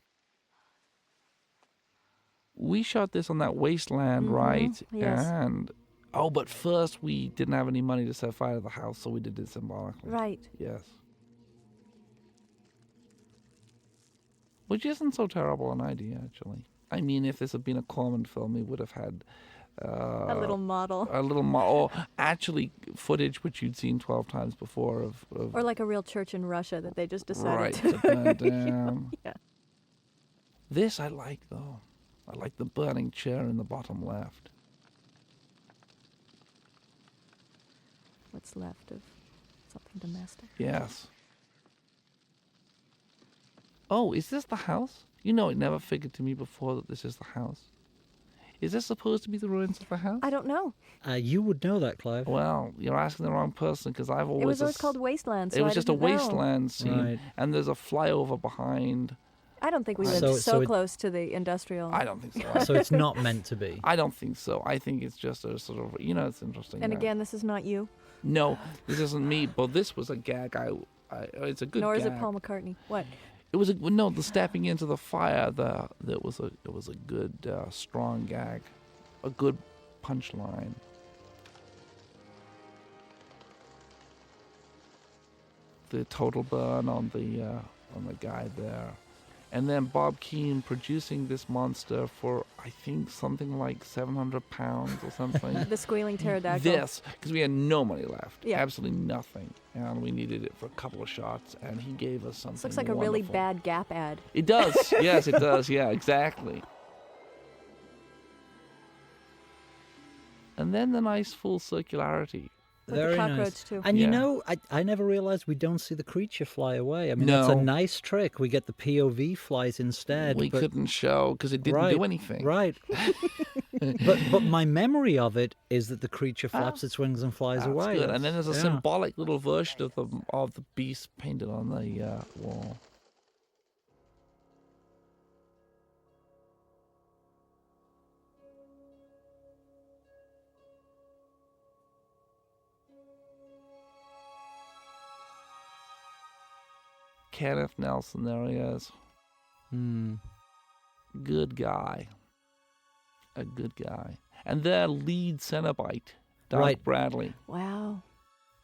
We shot this on that wasteland, Mhm, right? yes. But first we didn't have any money to set fire to the house, so we did it symbolically. Right. Yes. Which isn't so terrible an idea, actually. I mean, if this had been a Corman film, he would have had A little model. or actually footage which you'd seen 12 times before of Or like a real church in Russia that they just decided right, to to burn down. Yeah. This I like, though. I like the burning chair in the bottom left. What's left of something domestic? Yes. Oh, is this the house? You know, it never figured to me before that this is the house. Is this supposed to be the ruins of the house? I don't know. You would know that, Clive. Well, you're asking the wrong person, because I've always... It was always called Wasteland, so It was I just a didn't know. wasteland scene, Right. and there's a flyover behind. I don't think we lived So so it- close to the industrial. I don't think so. So it's not meant to be. I don't think so. I think it's just a sort of, it's interesting. And that- again, this is not you. No, this isn't me, but this was a gag. It's a good Nor gag. is it Paul McCartney. What? It was the stepping into the fire. It was a good strong gag, a good punchline. The total burn on the guy there, And then Bob Keane producing this monster for, I think, something like £700 or something. The squealing pterodactyl. This, because we had no money left. Yeah. Absolutely nothing. And we needed it for a couple of shots, and he gave us something This looks like a really bad Gap ad. It does. Yes, it does. Yeah, exactly. And then the nice full circularity. With Very the cockroach, nice. too. And you Yeah. know, I never realized we don't see the creature fly away. I mean, No. it's a nice trick. We get the POV flight instead. We but, couldn't show because it didn't right, do anything. Right. but my memory of it is that the creature flaps its wings and flies That's away. good. And then there's a Yeah. symbolic little version of the beast painted on the wall. Kenneth Nelson, there he is. Good guy. A good guy. And their lead Cenobite, Doug Right. Bradley. Wow.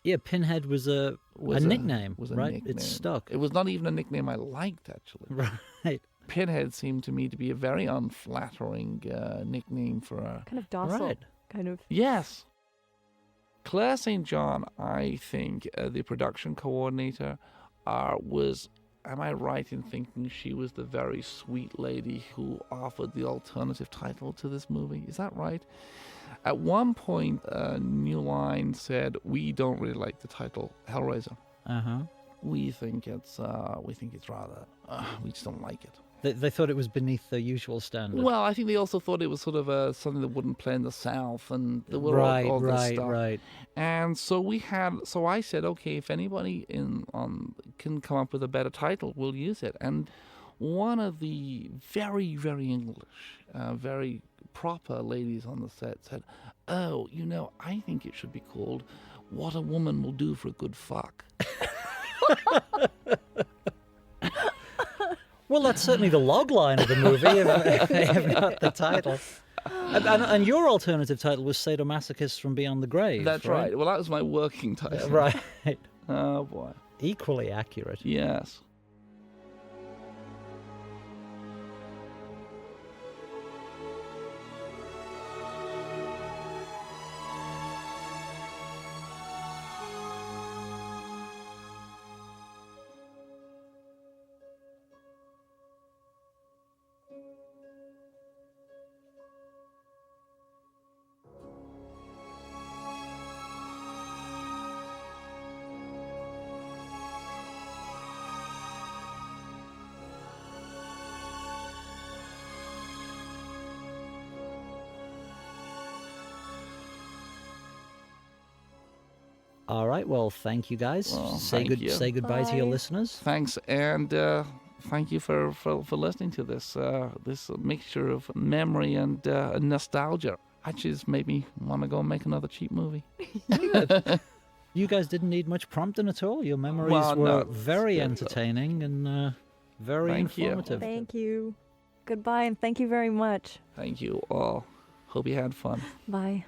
Yeah, Pinhead was a nickname, was a right? nickname. It's stuck. It was not even a nickname I liked, actually. Right. Pinhead seemed to me to be a very unflattering nickname for a... Kind of docile. Right. Kind of. Yes. Claire St. John, I think, the production coordinator, was... Am I right in thinking she was the very sweet lady who offered the alternative title to this movie? Is that right? At one point, New Line said, "We don't really like the title Hellraiser. Uh-huh. We think it's rather. We just don't like it." They thought it was beneath their usual standard. Well, I think they also thought it was sort of something that wouldn't play in the South, and there were all this stuff. Right. And so I said, okay, if anybody can come up with a better title, we'll use it. And one of the very, very English, very proper ladies on the set said, "Oh, I think it should be called What a Woman Will Do for a Good Fuck." Well, that's certainly the log line of the movie, if not the title. And your alternative title was Sadomasochist from Beyond the Grave. That's right. Well, that was my working title. Right. Oh, boy. Equally accurate. Yes. All right. Well, thank you guys. Well, Say goodbye to your Bye. listeners. Thanks, and thank you for listening to this this mixture of memory and nostalgia. Actually, it's made me want to go and make another cheap movie. You guys didn't need much prompting at all. Your memories Well, were no, very it's good. entertaining and very Thank you. informative. Thank you. Goodbye, and thank you very much. Thank you all. Hope you had fun. Bye.